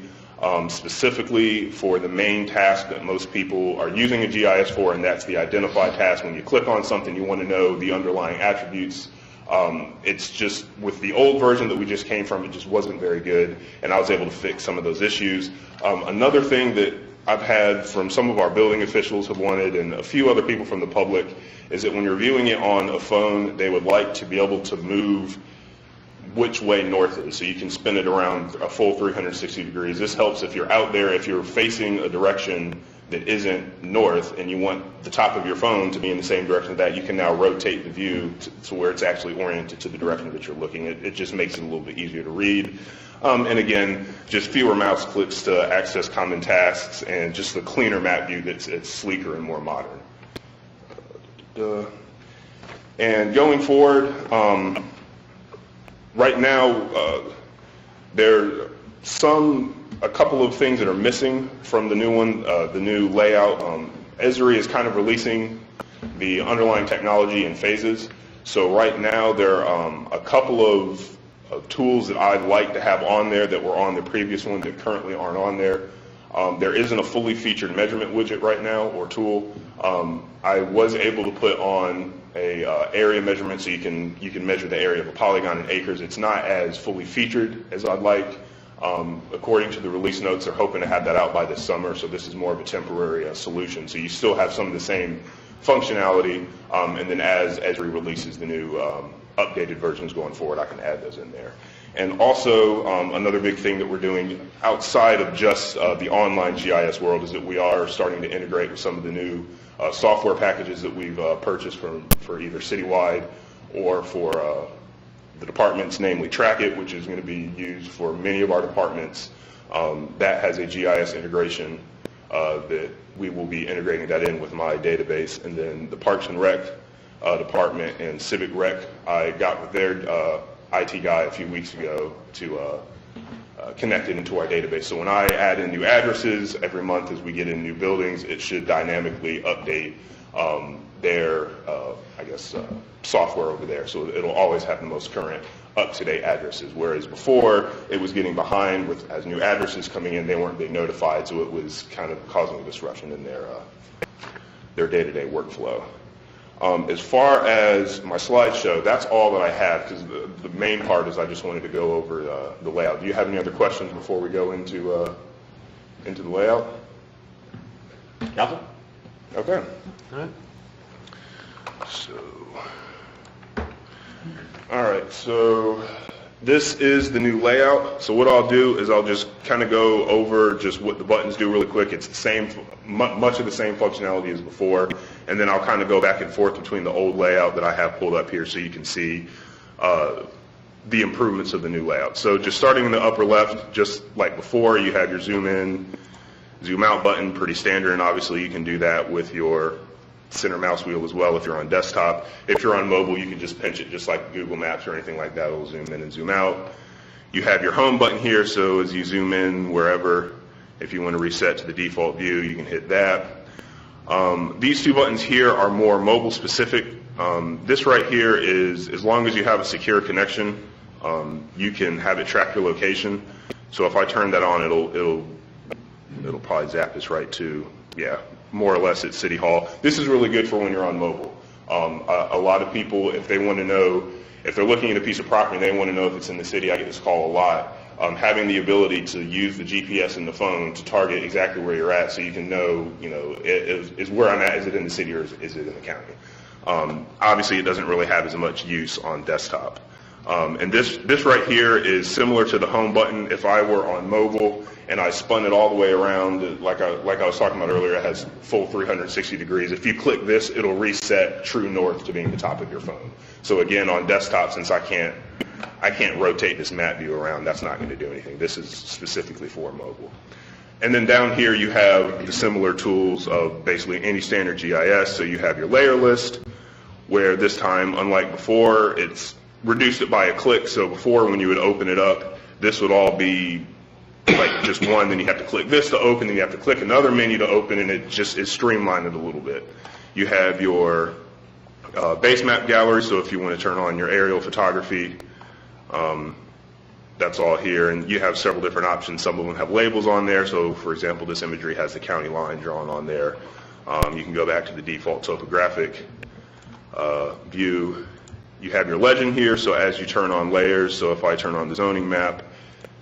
specifically for the main task that most people are using a GIS for, and that's the identify task. When you click on something, you want to know the underlying attributes. It's just, with the old version that we just came from, it just wasn't very good, and I was able to fix some of those issues. Another thing that I've had from some of our building officials have wanted, and a few other people from the public, is that when you're viewing it on a phone, they would like to be able to move which way north is, so you can spin it around a full 360 degrees. This helps if you're out there, if you're facing a direction that isn't north and you want the top of your phone to be in the same direction that, you can now rotate the view to where it's actually oriented to the direction that you're looking. It just makes it a little bit easier to read. And again, just fewer mouse clicks to access common tasks, and just the cleaner map view that's sleeker and more modern. And going forward, right now, there are a couple of things that are missing from the new one, the new layout. Esri is kind of releasing the underlying technology in phases. So right now there are a couple of tools that I'd like to have on there that were on the previous one that currently aren't on there. There isn't a fully featured measurement widget right now, or tool. I was able to put on a area measurement, so you can measure the area of a polygon in acres. It's not as fully featured as I'd like. According to the release notes, they're hoping to have that out by this summer, so this is more of a temporary solution. So you still have some of the same functionality, and then as Esri releases the new updated versions going forward, I can add those in there. And also, another big thing that we're doing outside of just the online GIS world is that we are starting to integrate with some of the new software packages that we've purchased for either citywide or for the departments, namely Trackit, which is going to be used for many of our departments. That has a GIS integration that we will be integrating that in with my database. And then the Parks and Rec department and Civic Rec, I got with their IT guy a few weeks ago to connect it into our database. So when I add in new addresses every month as we get in new buildings, it should dynamically update their, software over there. So it'll always have the most current, up-to-date addresses. Whereas before, it was getting behind as new addresses coming in, they weren't being notified, so it was kind of causing a disruption in their day-to-day workflow. As far as my slideshow, that's all that I have, because the main part is I just wanted to go over the layout. Do you have any other questions before we go into the layout? Council? Okay. All right. All right, so this is the new layout. So what I'll do is I'll just kind of go over just what the buttons do really quick. It's the same, much of the same functionality as before, and then I'll kind of go back and forth between the old layout that I have pulled up here so you can see the improvements of the new layout. So just starting in the upper left, just like before, you have your zoom in, zoom out button, pretty standard, and obviously you can do that with your center mouse wheel as well if you're on desktop. If you're on mobile, you can just pinch it just like Google Maps or anything like that. It'll zoom in and zoom out. You have your home button here, so as you zoom in wherever, if you want to reset to the default view, you can hit that. These two buttons here are more mobile specific. This right here is, as long as you have a secure connection, you can have it track your location. So if I turn that on, it'll probably zap this right to, yeah, more or less at City Hall. This is really good for when you're on mobile. A lot of people, if they want to know, if they're looking at a piece of property and they want to know if it's in the city, I get this call a lot. Having the ability to use the GPS in the phone to target exactly where you're at so you can know, is where I'm at, is it in the city or is it in the county? Obviously, it doesn't really have as much use on desktop. And this right here is similar to the home button. If I were on mobile and I spun it all the way around, like I was talking about earlier, it has full 360 degrees. If you click this, it'll reset true north to being the top of your phone. So again, on desktop, since I can't rotate this map view around, that's not going to do anything. This is specifically for mobile. And then down here you have the similar tools of basically any standard GIS. So you have your layer list, where this time, unlike before, it's reduced it by a click. So before, when you would open it up, this would all be like just one, then you have to click this to open, then you have to click another menu to open, and it just is streamlined it a little bit. You have your base map gallery, so if you want to turn on your aerial photography, that's all here, and you have several different options. Some of them have labels on there, so for example, this imagery has the county line drawn on there. You can go back to the default topographic view. You have your legend here, so as you turn on layers, so if I turn on the zoning map,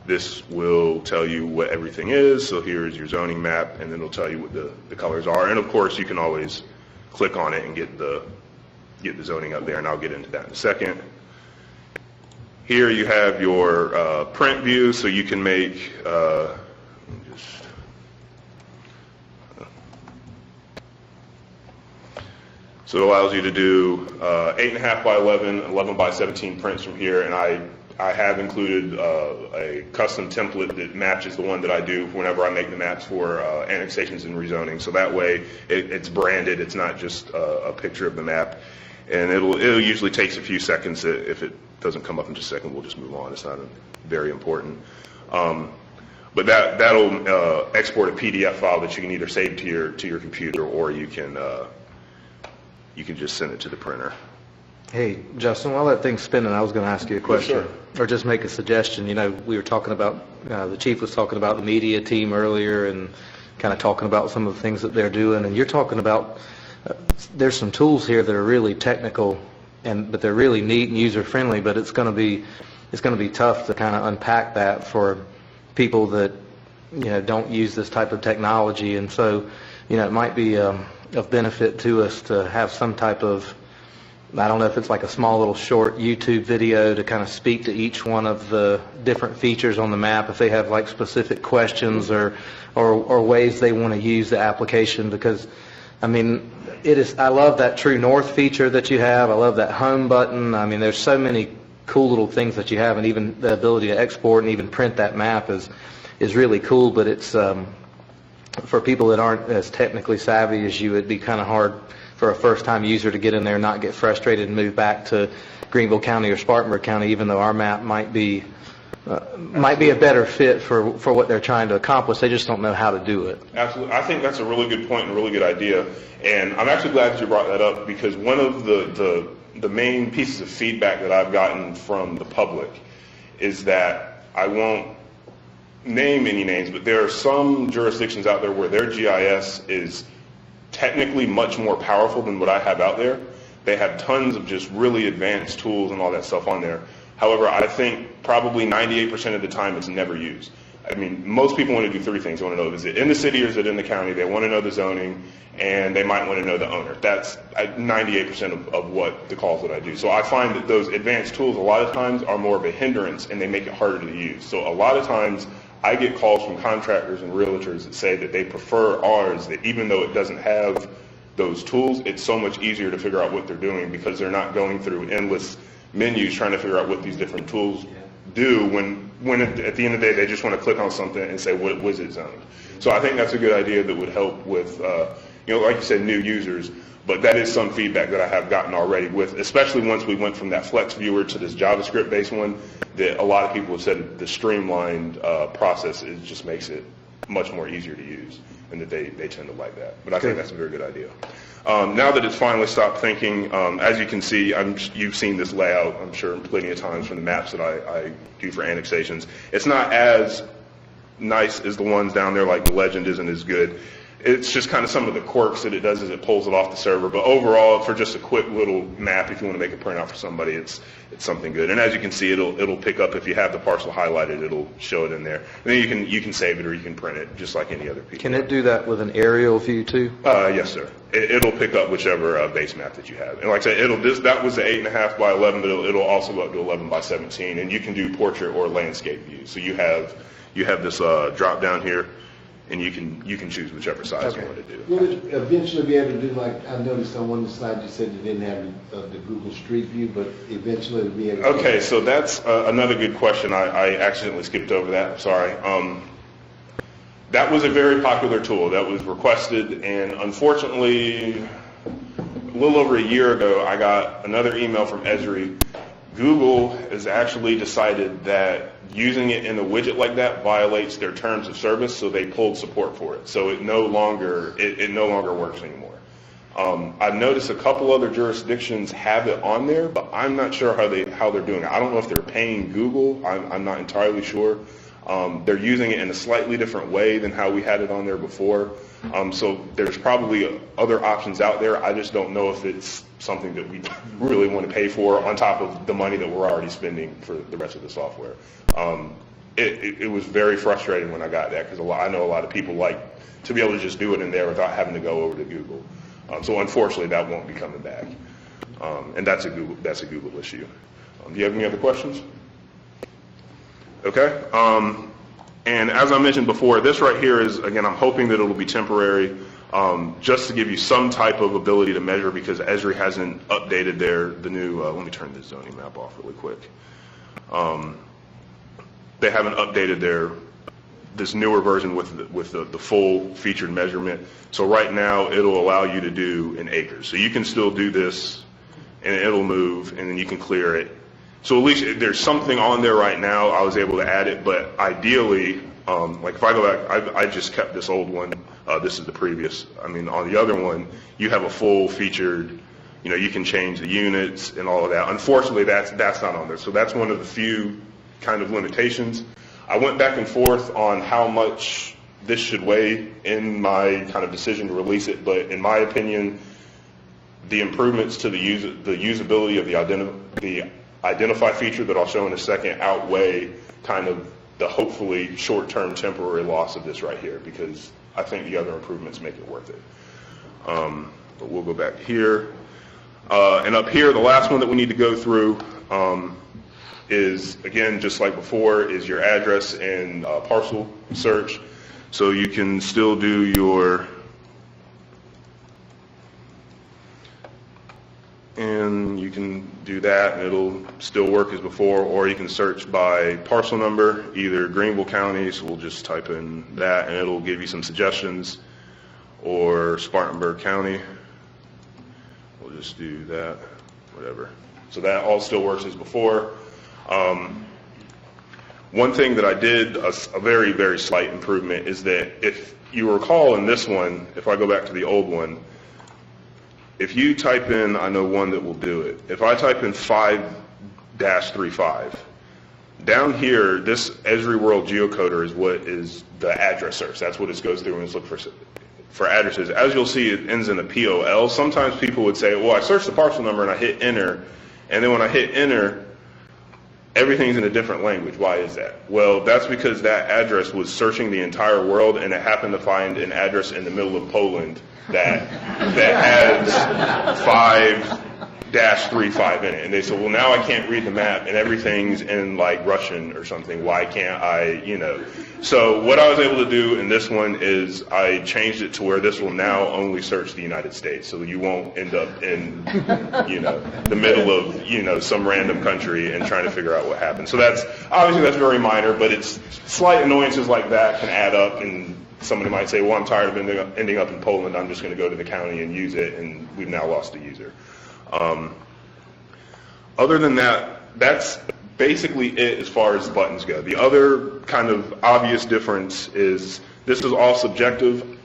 this will tell you what everything is. So here is your zoning map, and then it'll tell you what the colors are. And of course, you can always click on it and get the zoning up there, and I'll get into that in a second. Here you have your print view, so you can make, so it allows you to do 8.5 by 11, 11 by 17 prints from here, and I have included a custom template that matches the one that I do whenever I make the maps for annexations and rezoning. So that way it's branded, it's not just a picture of the map. And it'll usually takes a few seconds. If it doesn't come up in just a second, we'll just move on. It's not very important. But that'll export a PDF file that you can either save to your computer, or you can just send it to the printer. Hey, Justin, while that thing's spinning, I was going to ask you a question, or just make a suggestion. We were talking about, the chief was talking about the media team earlier and kind of talking about some of the things that they're doing, and you're talking about, there's some tools here that are really technical, but they're really neat and user-friendly, but it's going to be tough to kind of unpack that for people that, don't use this type of technology, and so, it might be of benefit to us to have some type of, I don't know if it's like a small little short YouTube video to kind of speak to each one of the different features on the map, if they have like specific questions or ways they want to use the application, because I love that True North feature that you have. I love that home button. There's so many cool little things that you have, and even the ability to export and even print that map is really cool, but it's for people that aren't as technically savvy as you, it'd be kind of hard for a first-time user to get in there and not get frustrated and move back to Greenville County or Spartanburg County, even though our map might be a better fit for what they're trying to accomplish. They just don't know how to do it. Absolutely. I think that's a really good point and a really good idea. And I'm actually glad that you brought that up, because one of the main pieces of feedback that I've gotten from the public is that, I won't name any names, but there are some jurisdictions out there where their GIS is technically much more powerful than what I have out there, They have tons of just really advanced tools and all that stuff on there. However, I think probably 98% of the time it's never used. I mean, most people want to do three things. They want to know, is it in the city or is it in the county? They want to know the zoning, and they might want to know the owner. That's 98% of what the calls that I do. So I find that those advanced tools a lot of times are more of a hindrance, and they make it harder to use. So a lot of times I get calls from contractors and realtors that say that they prefer ours, that even though it doesn't have those tools, it's so much easier to figure out what they're doing because they're not going through endless menus trying to figure out what these different tools do when at the end of the day they just want to click on something and say what was it zoned. So I think that's a good idea that would help with like you said, new users, but that is some feedback that I have gotten already with, especially once we went from that Flex viewer to this JavaScript based one, that a lot of people have said the streamlined process just makes it much more easier to use, and that they tend to like that. But I think that's a very good idea. Now that it's finally stopped thinking, as you can see, you've seen this layout, I'm sure, plenty of times from the maps that I do for annexations. It's not as nice as the ones down there, like the Legend isn't as good. It's just kind of some of the quirks that it does is it pulls it off the server. But overall, for just a quick little map, if you want to make a printout for somebody, it's something good. And as you can see, it'll pick up if you have the parcel highlighted, it'll show it in there. And then you can save it or you can print it just like any other piece. Can it do that with an aerial view too? Yes, sir. It'll pick up whichever base map that you have. And like I said, that was the 8.5 by 11, but it'll also go up to 11 by 17. And you can do portrait or landscape view. So you have this drop down here, and you can choose whichever size you want to do. Will it eventually be able to do, like I noticed on one of the slides you said you didn't have the Google Street View, but eventually it'll be able to... Okay, so that's another good question. I accidentally skipped over that. I'm sorry. That was a very popular tool that was requested, and unfortunately, a little over a year ago, I got another email from Esri. Google has actually decided that using it in a widget like that violates their terms of service, so they pulled support for it. So it no longer works anymore. I've noticed a couple other jurisdictions have it on there, but I'm not sure how they're doing it. I don't know if they're paying Google. I'm not entirely sure. They're using it in a slightly different way than how we had it on there before. So there's probably other options out there. I just don't know if it's something that we really want to pay for on top of the money that we're already spending for the rest of the software. It was very frustrating when I got that because I know a lot of people like to be able to just do it in there without having to go over to Google. So unfortunately, that won't be coming back, and that's a Google issue. Do you have any other questions? Okay. And as I mentioned before, this right here is, again, I'm hoping that it'll be temporary, just to give you some type of ability to measure because Esri hasn't updated the new, let me turn this zoning map off really quick. They haven't updated this newer version with the full featured measurement. So right now it'll allow you to do in acres. So you can still do this and it'll move and then you can clear it. So at least there's something on there right now. I was able to add it, but ideally, like if I go back, I just kept this old one. This is the previous. I mean, on the other one, you have a full featured, you can change the units and all of that. Unfortunately, that's not on there. So that's one of the few kind of limitations. I went back and forth on how much this should weigh in my kind of decision to release it, but in my opinion, the improvements to the usability of the identify feature that I'll show in a second outweigh kind of the hopefully short-term temporary loss of this right here because I think the other improvements make it worth it. But we'll go back here. And up here, the last one that we need to go through is, again, just like before, is your address and parcel search. So you can still do your... And you can do that and it'll still work as before, or you can search by parcel number, either Greenville County, so we'll just type in that and it'll give you some suggestions, or Spartanburg County, we'll just do that, whatever. So that all still works as before. One thing that I did, a very, very slight improvement, is that if you recall in this one, if I go back to the old one, if you type in, I know one that will do it. If I type in 5-35, down here, this Esri World geocoder is what is the address search. That's what it goes through and it's looking for. for addresses. As you'll see, it ends in a POL. Sometimes people would say, well, I searched the parcel number and I hit enter, and then when I hit enter, everything's in a different language. Why is that? Well, that's because that address was searching the entire world, and it happened to find an address in the middle of Poland that has 5-35 in it. And they said, well, now I can't read the map, and everything's in like Russian or something. Why can't I, So what I was able to do in this one is I changed it to where this will now only search the United States, so that you won't end up in, the middle of, some random country and trying to figure out what happened. So that's very minor, but it's slight annoyances like that can add up, and somebody might say, well, I'm tired of ending up in Poland, I'm just going to go to the county and use it, and we've now lost a user. Other than that, that's basically it as far as buttons go. The other kind of obvious difference is this is all subjective.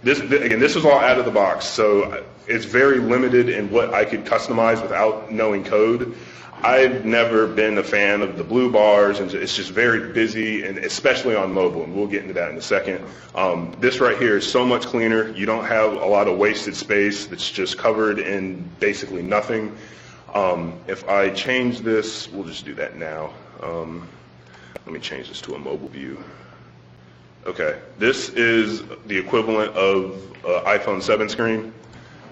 This is all out of the box, so it's very limited in what I could customize without knowing code. I've never been a fan of the blue bars, and it's just very busy, and especially on mobile, and we'll get into that in a second. This right here is so much cleaner. You don't have a lot of wasted space that's just covered in basically nothing. If I change this, we'll just do that now. Let me change this to a mobile view. Okay, this is the equivalent of an iPhone 7 screen.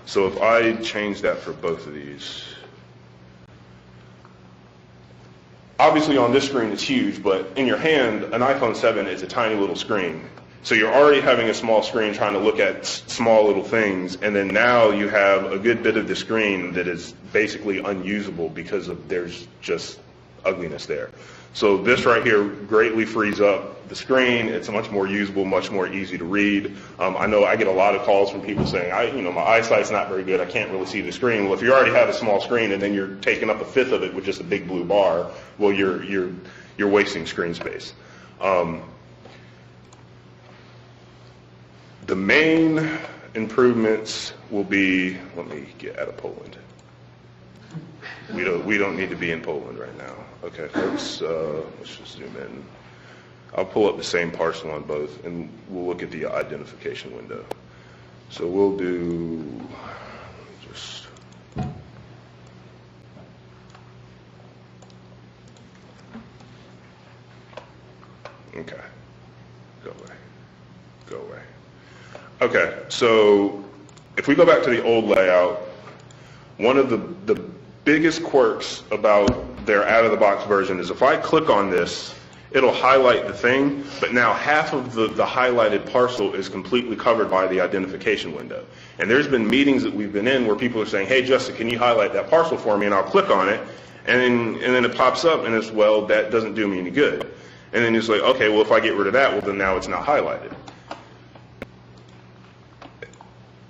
So if I change that for both of these, obviously on this screen it's huge, but in your hand, an iPhone 7 is a tiny little screen. So you're already having a small screen trying to look at small little things, and then now you have a good bit of the screen that is basically unusable because there's just ugliness there. So this right here greatly frees up the screen. It's much more usable, much more easy to read. I know I get a lot of calls from people saying, my eyesight's not very good, I can't really see the screen. Well, if you already have a small screen and then you're taking up a fifth of it with just a big blue bar, well, you're wasting screen space. The main improvements will be, let me get out of Poland. We don't need to be in Poland right now. Okay, folks, let's just zoom in. I'll pull up the same parcel on both, and we'll look at the identification window. So we'll do just. Okay, go away, go away. Okay, so if we go back to the old layout, one of the biggest quirks about their out-of-the-box version is if I click on this, it'll highlight the thing, but now half of the highlighted parcel is completely covered by the identification window. And there's been meetings that we've been in where people are saying, hey, Justin, can you highlight that parcel for me? And I'll click on it, and then it pops up, and it's, well, that doesn't do me any good. And then it's like, okay, well, if I get rid of that, well, then now it's not highlighted.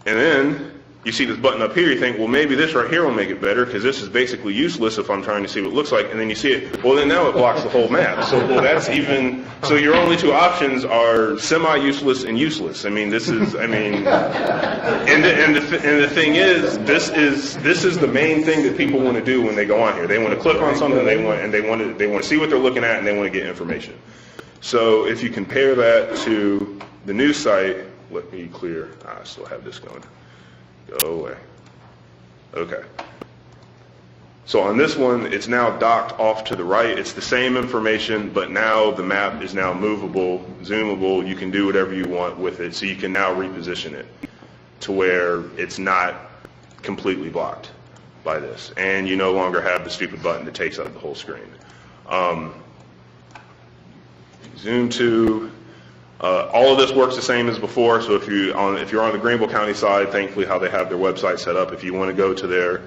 And then you see this button up here, you think, well, maybe this right here will make it better because this is basically useless if I'm trying to see what it looks like. And then you see it, well, then now it blocks the whole map. So, well, that's even, so your only two options are semi-useless and useless. And the thing is, this is the main thing that people want to do when they go on here. They want to click on something, they want to see what they're looking at, and they want to get information. So if you compare that to the new site, let me clear, I still have this going. Go away. Okay. So on this one, it's now docked off to the right. It's the same information, but now the map is now movable, zoomable. You can do whatever you want with it. So you can now reposition it to where it's not completely blocked by this. And you no longer have the stupid button that takes up the whole screen. Zoom to. All of this works the same as before, so if you're on the Greenville County side, thankfully how they have their website set up, if you want to go to their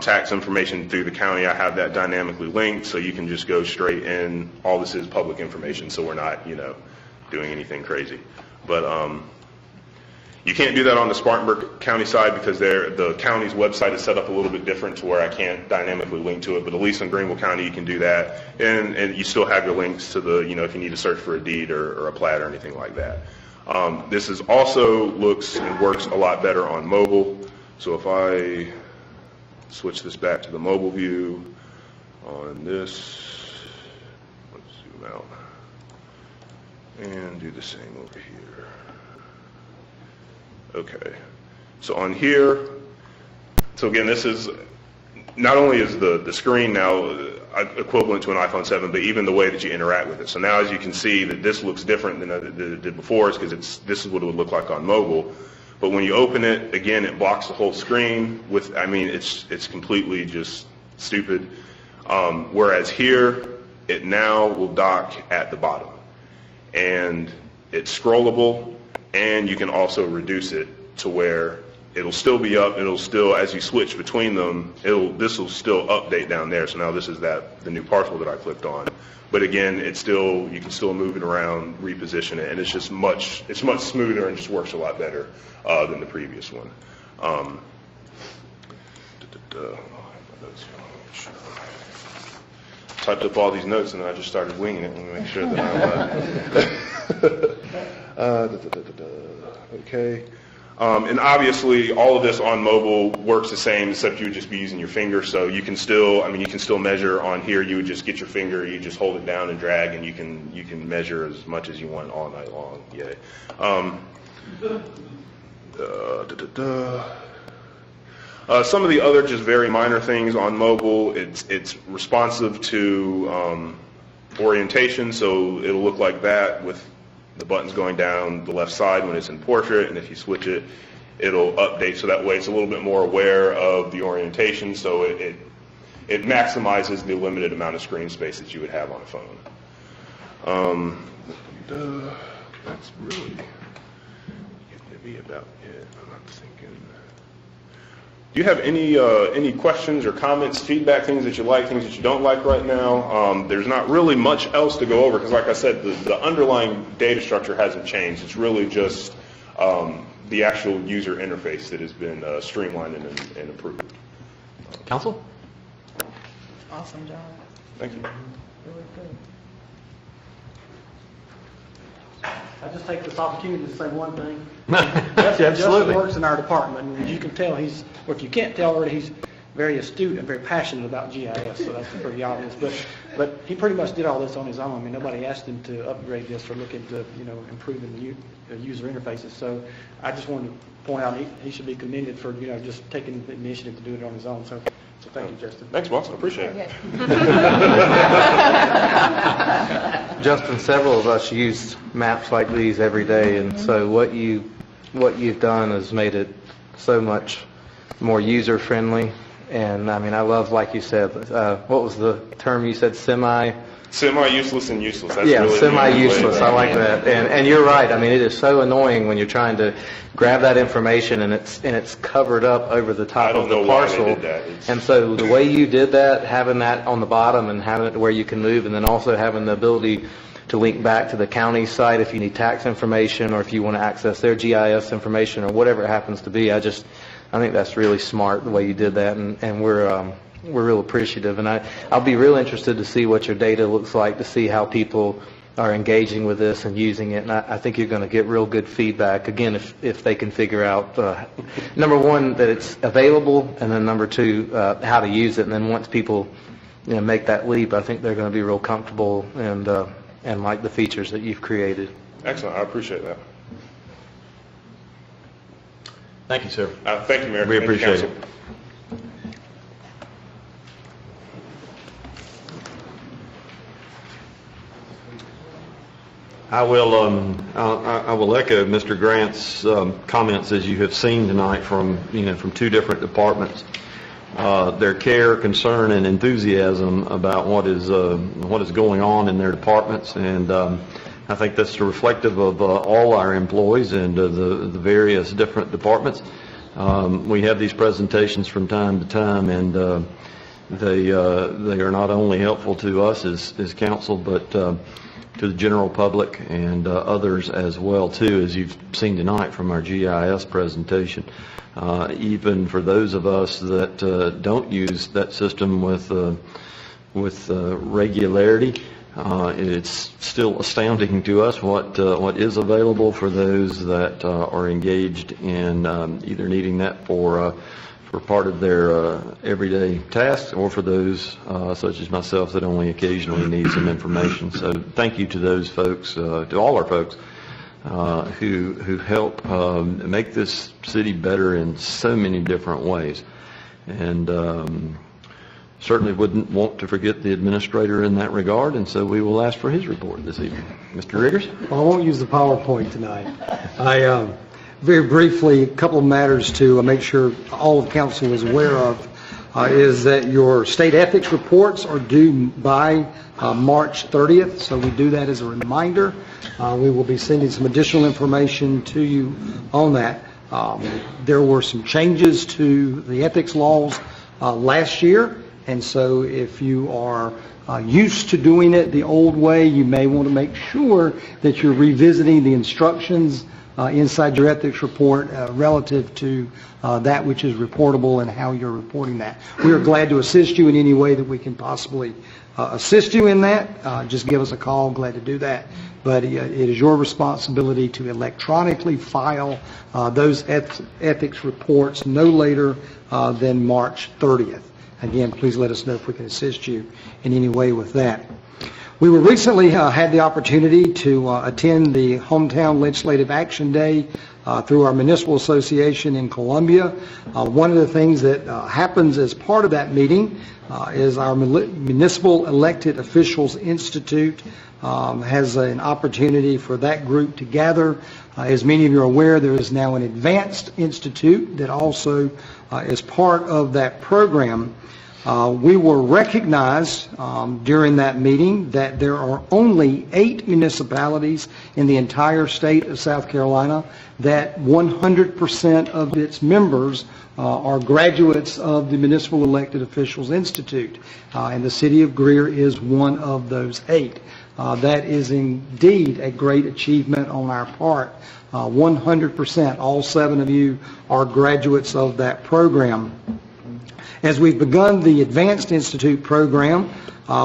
tax information through the county, I have that dynamically linked, so you can just go straight in. All this is public information, so we're not, doing anything crazy. But you can't do that on the Spartanburg County side because the county's website is set up a little bit different to where I can't dynamically link to it, but at least in Greenville County you can do that, and you still have your links to the, if you need to search for a deed or a plat or anything like that. This is also looks and works a lot better on mobile, so if I switch this back to the mobile view on this, let's zoom out, and do the same over here. Okay. So on here, so again, this is, not only is the screen now equivalent to an iPhone 7, but even the way that you interact with it. So now as you can see that this looks different than it did before, is because this is what it would look like on mobile. But when you open it, again, it blocks the whole screen with, I mean, it's completely just stupid. Whereas here, it now will dock at the bottom. And it's scrollable, and you can also reduce it to where it'll still be up, it'll still, as you switch between them, this will still update down there. So now this is the new parcel that I clicked on. But again, you can still move it around, reposition it, and it's much smoother and just works a lot better than the previous one. Typed up all these notes and then I just started winging it. Let me make sure that I'm okay. And obviously, all of this on mobile works the same, except you would just be using your finger. So you can still, you can still measure on here. You would just get your finger, you just hold it down and drag, and you can measure as much as you want all night long. Yay. Some of the other just very minor things on mobile. It's responsive to orientation, so it'll look like that with the buttons going down the left side when it's in portrait, and if you switch it, it'll update so that way it's a little bit more aware of the orientation, so it maximizes the limited amount of screen space that you would have on a phone. That's really getting to be about it. I'm not thinking. Do you have any questions or comments, feedback, things that you like, things that you don't like right now? There's not really much else to go over because, like I said, the underlying data structure hasn't changed. It's really just the actual user interface that has been streamlined and improved. Council? Awesome job. Thank you. Really good. I just take this opportunity to say one thing. Absolutely. Justin works in our department, and as you can tell, or if you can't tell already, he's very astute and very passionate about GIS, so that's pretty obvious. But he pretty much did all this on his own. I mean, nobody asked him to upgrade this or look into, improving the user interfaces. So I just wanted to point out he should be commended for, just taking the initiative to do it on his own. So thank you, Justin. Thanks, boss. I appreciate it. Justin, several of us use maps like these every day, and so what you've done has made it so much more user-friendly. And I mean, I love, like you said, what was the term you said, Semi-useless and useless. That's yeah, really semi-useless. I like that. And you're right. I mean, it is so annoying when you're trying to grab that information and it's covered up over the top of the parcel. Why they did that. And so the way you did that, having that on the bottom and having it to where you can move, and then also having the ability to link back to the county site if you need tax information or if you want to access their GIS information or whatever it happens to be. I think that's really smart the way you did that, and we're real appreciative. And I'll be real interested to see what your data looks like, to see how people are engaging with this and using it. And I think you're going to get real good feedback, again, if they can figure out, number one, that it's available, and then number two, how to use it. And then once people make that leap, I think they're going to be real comfortable and like the features that you've created. Excellent. I appreciate that. Thank you, sir. Thank you, Mayor. We Thank you, appreciate Council. it. I will echo Mr. Grant's comments, as you have seen tonight from two different departments. Their care, concern, and enthusiasm about what is going on in their departments, and I think that's reflective of all our employees and the various different departments. We have these presentations from time to time, and they are not only helpful to us as council, but to the general public and others as well too, as you've seen tonight from our GIS presentation. Even for those of us that don't use that system with regularity, it's still astounding to us what is available for those that are engaged in either needing that for part of their everyday tasks, or for those such as myself that only occasionally need some information. So thank you to those folks, to all our folks who help make this city better in so many different ways. And certainly wouldn't want to forget the administrator in that regard, and so we will ask for his report this evening. Mr. Riggers? Well, I won't use the PowerPoint tonight. Very briefly, a couple of matters to make sure all of council is aware of is that your state ethics reports are due by March 30th, so we do that as a reminder. We will be sending some additional information to you on that. There were some changes to the ethics laws last year, and so if you are used to doing it the old way, you may want to make sure that you're revisiting the instructions inside your ethics report relative to that which is reportable and how you're reporting that. We are glad to assist you in any way that we can possibly assist you in that. Just give us a call, glad to do that. But it is your responsibility to electronically file those ethics reports no later than March 30th. Again, please let us know if we can assist you in any way with that. We were recently had the opportunity to attend the Hometown Legislative Action Day through our municipal association in Columbia. One of the things that happens as part of that meeting is our Municipal Elected Officials Institute has an opportunity for that group to gather. As many of you are aware, there is now an Advanced Institute that also is part of that program. We were recognized during that meeting that there are only 8 municipalities in the entire state of South Carolina that 100% of its members are graduates of the Municipal Elected Officials Institute, and the city of Greer is one of those 8. That is indeed a great achievement on our part. 100%, all 7 of you are graduates of that program. As we've begun the Advanced Institute program,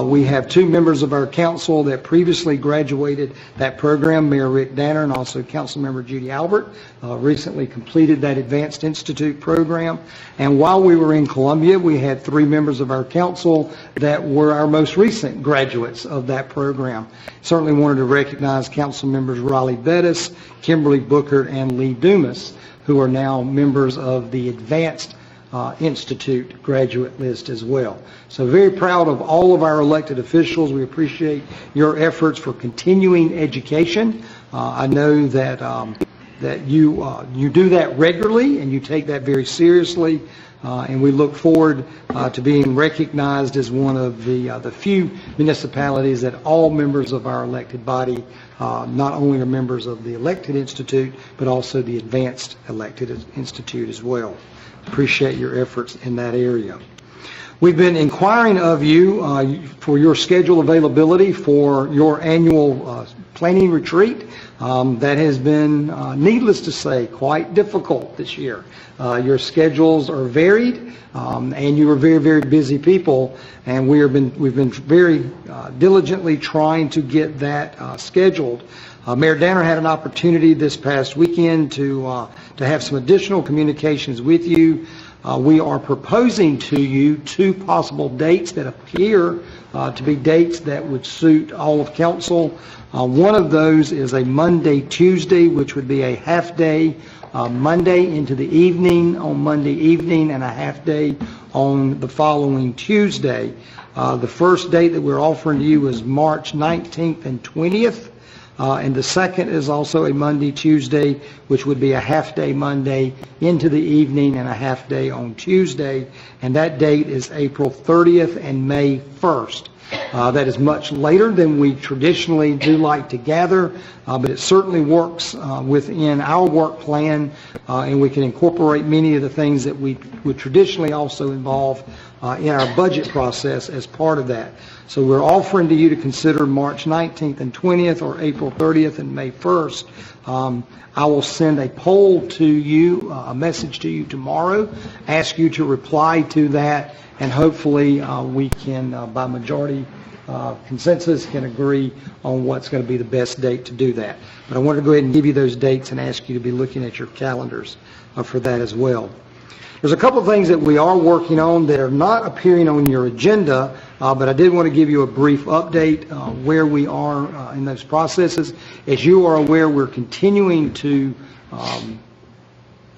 we have 2 members of our council that previously graduated that program, Mayor Rick Danner and also Councilmember Judy Albert, recently completed that Advanced Institute program. And while we were in Columbia, we had 3 members of our council that were our most recent graduates of that program. Certainly wanted to recognize council members Raleigh Bettis, Kimberly Booker, and Lee Dumas, who are now members of the Advanced Institute graduate list as well. So very proud of all of our elected officials. We appreciate your efforts for continuing education. I know that that you do that regularly and you take that very seriously, and we look forward to being recognized as one of the few municipalities that all members of our elected body not only are members of the Elected Institute, but also the Advanced Elected Institute as well. Appreciate your efforts in that area. We've been inquiring of you for your schedule availability for your annual planning retreat. That has been, needless to say, quite difficult this year. Your schedules are varied, and you are very, very busy people, and we've been very diligently trying to get that scheduled. Mayor Danner had an opportunity this past weekend to have some additional communications with you. We are proposing to you 2 possible dates that appear to be dates that would suit all of council. One of those is a Monday, Tuesday, which would be a half day Monday into the evening on Monday evening and a half day on the following Tuesday. The first date that we're offering to you is March 19th and 20th. And the second is also a Monday, Tuesday, which would be a half-day Monday into the evening and a half-day on Tuesday. And that date is April 30th and May 1st. That is much later than we traditionally do like to gather, but it certainly works within our work plan, and we can incorporate many of the things that we would traditionally also involve in our budget process as part of that. So we're offering to you to consider March 19th and 20th or April 30th and May 1st. I will send a poll to you, a message to you tomorrow, ask you to reply to that, and hopefully we can, by majority consensus, can agree on what's going to be the best date to do that. But I wanted to go ahead and give you those dates and ask you to be looking at your calendars for that as well. There's a couple of things that we are working on that are not appearing on your agenda, but I did want to give you a brief update where we are in those processes. As you are aware, we're continuing to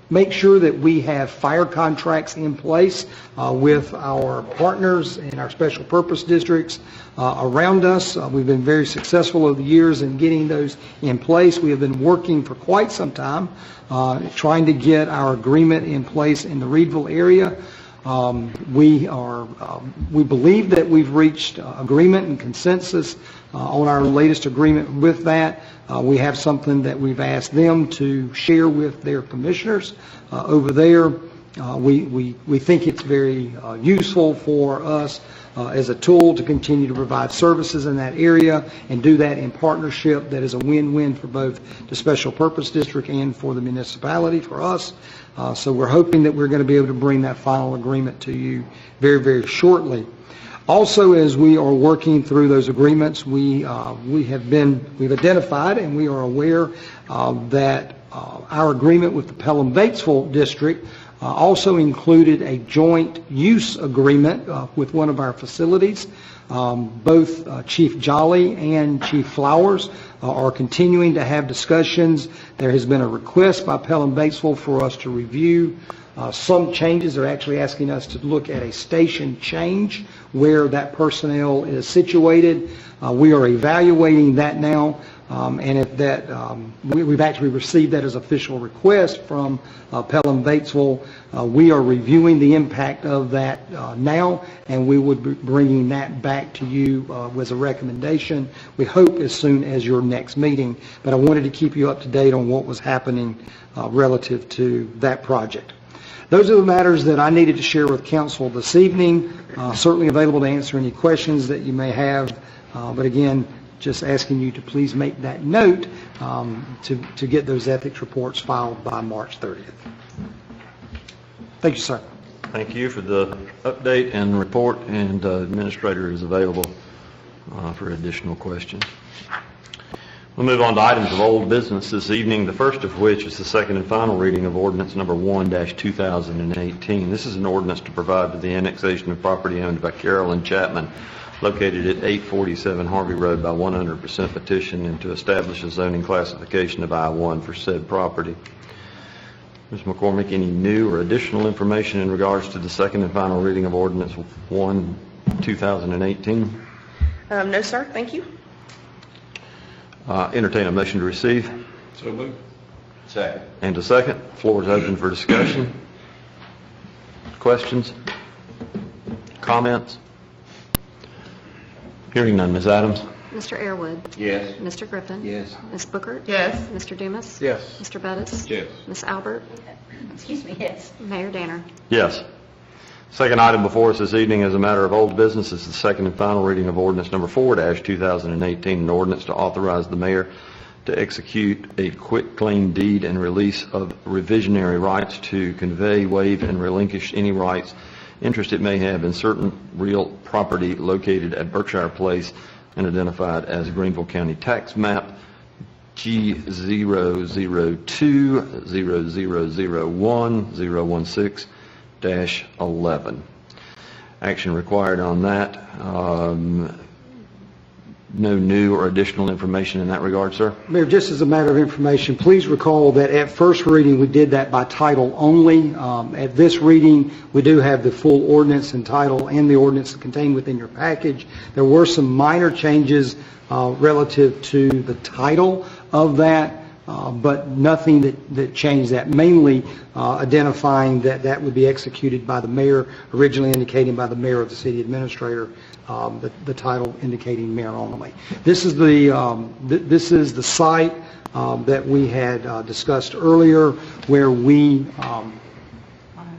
make sure that we have fire contracts in place with our partners in our special purpose districts around us. We've been very successful over the years in getting those in place. We have been working for quite some time trying to get our agreement in place in the Reedville area. We believe that we've reached agreement and consensus on our latest agreement with that. We have something that we've asked them to share with their commissioners over there. We think it's very useful for us as a tool to continue to provide services in that area and do that in partnership that is a win-win for both the special purpose district and for the municipality, for us. So we're hoping that we're going to be able to bring that final agreement to you very, very shortly. Also, as we are working through those agreements, we've identified and we are aware that our agreement with the Pelham-Batesville district also included a joint use agreement with one of our facilities. Both Chief Jolly and Chief Flowers are continuing to have discussions. There has been a request by Pelham-Batesville for us to review some changes. They're actually asking us to look at a station change where that personnel is situated. We are evaluating that now, and if that we've actually received that as official request from Pelham-Batesville. We are reviewing the impact of that now, and we would be bringing that back to you as a recommendation, we hope as soon as your next meeting. But I wanted to keep you up to date on what was happening relative to that project. Those are the matters that I needed to share with council this evening. Certainly available to answer any questions that you may have. But again, just asking you to please make that note to get those ethics reports filed by March 30th. Thank you, sir. Thank you for the update and report, and the administrator is available for additional questions. We'll move on to items of old business this evening, the first of which is the second and final reading of ordinance number 1-2018. This is an ordinance to provide for the annexation of property owned by Carolyn Chapman, located at 847 Harvey Road by 100% petition, and to establish a zoning classification of I-1 for said property. Ms. McCormick, any new or additional information in regards to the second and final reading of ordinance 1-2018? No, sir. Thank you. Entertain a motion to receive. So moved. Second. And a second. Floor is open for discussion. Questions? Comments? Hearing none. Ms. Adams? Mr. Airwood? Yes. Mr. Griffin? Yes. Ms. Booker? Yes. Mr. Dumas? Yes. Mr. Bettis? Yes. Ms. Albert? Excuse me, yes. Mayor Danner? Yes. Second item before us this evening as a matter of old business is the second and final reading of ordinance number 4-2018, an ordinance to authorize the mayor to execute a quitclaim deed and release of revisionary rights to convey, waive, and relinquish any rights, interest it may have in certain real property located at Berkshire Place and identified as Greenville County Tax Map G002001016-11. Action required on that. No new or additional information in that regard, sir? Mayor, just as a matter of information, please recall that at first reading we did that by title only. At this reading, we do have the full ordinance and title and the ordinance contained within your package. There were some minor changes relative to the title of that, but nothing that changed that, mainly identifying that that would be executed by the mayor, originally indicating by the mayor of the city administrator, the title indicating mayor only. This is the site that we had discussed earlier, where we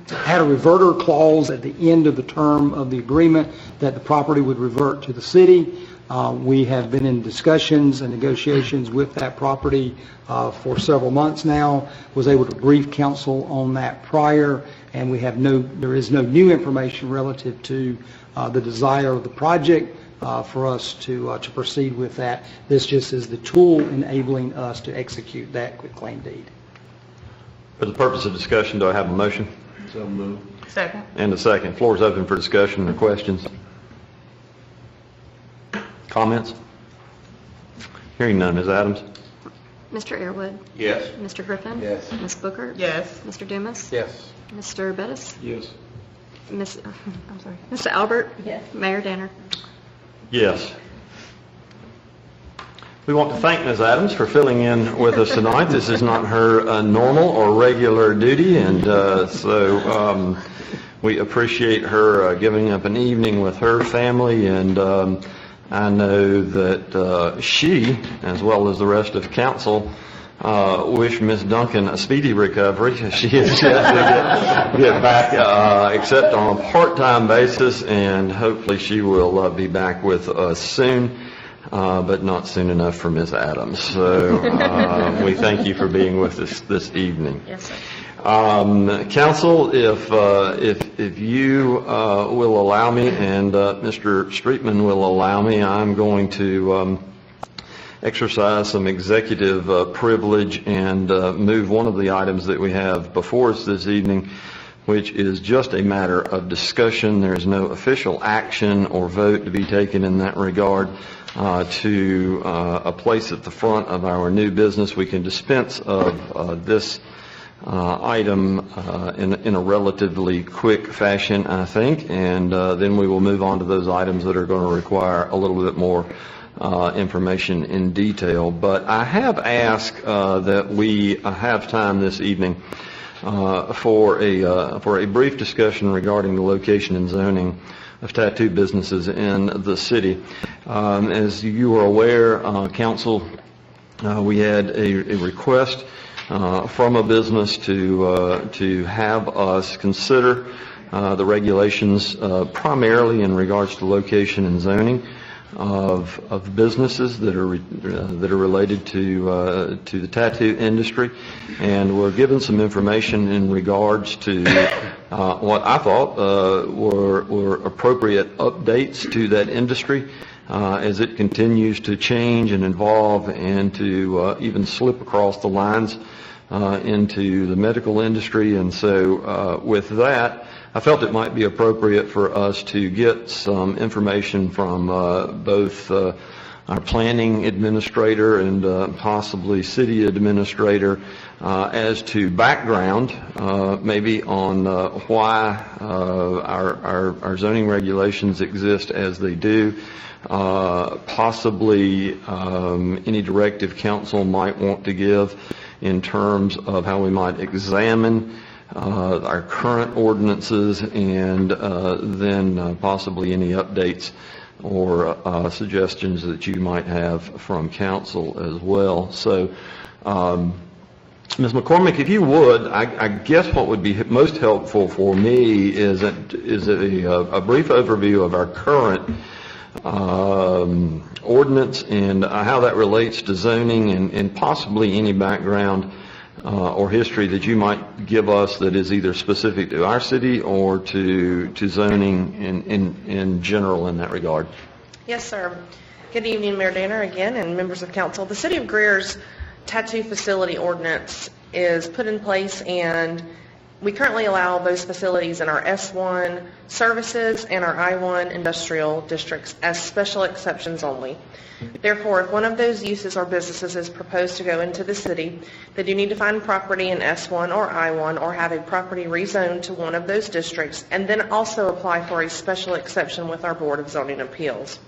had a reverter clause at the end of the term of the agreement that the property would revert to the city. We have been in discussions and negotiations with that property for several months now. Was able to brief council on that prior, and there is no new information relative to the desire of the project for us to proceed with that. This just is the tool enabling us to execute that quitclaim deed. For the purpose of discussion, do I have a motion? So moved. Second. And a second. Floor is open for discussion or questions. Comments? Hearing none, Ms. Adams? Mr. Airwood? Yes. Mr. Griffin? Yes. Ms. Booker? Yes. Mr. Dumas? Yes. Mr. Bettis? Yes. I'm sorry, Mr. Albert? Yes. Mayor Danner? Yes. We want to thank Ms. Adams for filling in with us tonight. This is not her normal or regular duty, and so we appreciate her giving up an evening with her family, and I know that she, as well as the rest of council, wish Ms. Duncan a speedy recovery. She is yet to get back, except on a part-time basis, and hopefully she will be back with us soon. But not soon enough for Ms. Adams. So we thank you for being with us this evening. Yes, sir. Council, if you will allow me, and Mr. Streetman will allow me, I'm going to exercise some executive privilege and move one of the items that we have before us this evening, which is just a matter of discussion. There's no official action or vote to be taken in that regard. To a place at the front of our new business. We can dispense of this item in a relatively quick fashion, I think, and then we will move on to those items that are going to require a little bit more information in detail. But I have asked that we have time this evening for a brief discussion regarding the location and zoning of tattoo businesses in the city. As you are aware, Council, we had a request from a business to have us consider the regulations primarily in regards to location and zoning of businesses that are related to the tattoo industry, and we're given some information in regards to what I thought were appropriate updates to that industry as it continues to change and evolve and to even slip across the lines into the medical industry. And so with that, I felt it might be appropriate for us to get some information from both our planning administrator and possibly city administrator as to background, maybe on why our zoning regulations exist as they do, possibly any directive council might want to give in terms of how we might examine our current ordinances, and then possibly any updates or suggestions that you might have from council as well. So, Ms. McCormick, if you would, I guess what would be most helpful for me is a brief overview of our current ordinance and how that relates to zoning, and possibly any background or history that you might give us that is either specific to our city or to zoning in general in that regard. Yes, sir. Good evening, Mayor Danner again, and members of council. The City of Greer's tattoo facility ordinance is put in place, and we currently allow those facilities in our S1 services and our I1 industrial districts as special exceptions only. Therefore, if one of those uses or businesses is proposed to go into the city, they do need to find property in S1 or I1 or have a property rezoned to one of those districts, and then also apply for a special exception with our Board of Zoning Appeals.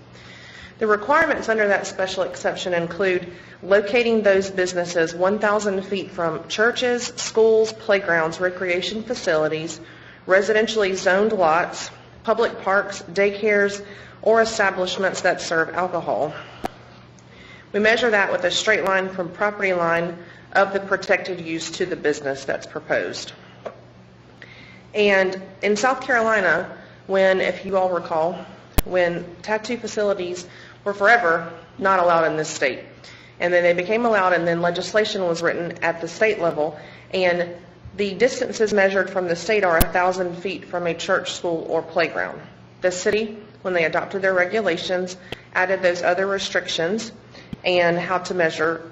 The requirements under that special exception include locating those businesses 1,000 feet from churches, schools, playgrounds, recreation facilities, residentially zoned lots, public parks, daycares, or establishments that serve alcohol. We measure that with a straight line from property line of the protected use to the business that's proposed. And in South Carolina, if you all recall, when tattoo facilities were forever not allowed in this state, and then they became allowed, and then legislation was written at the state level, and the distances measured from the state are 1,000 feet from a church, school, or playground. The city, when they adopted their regulations, added those other restrictions and how to measure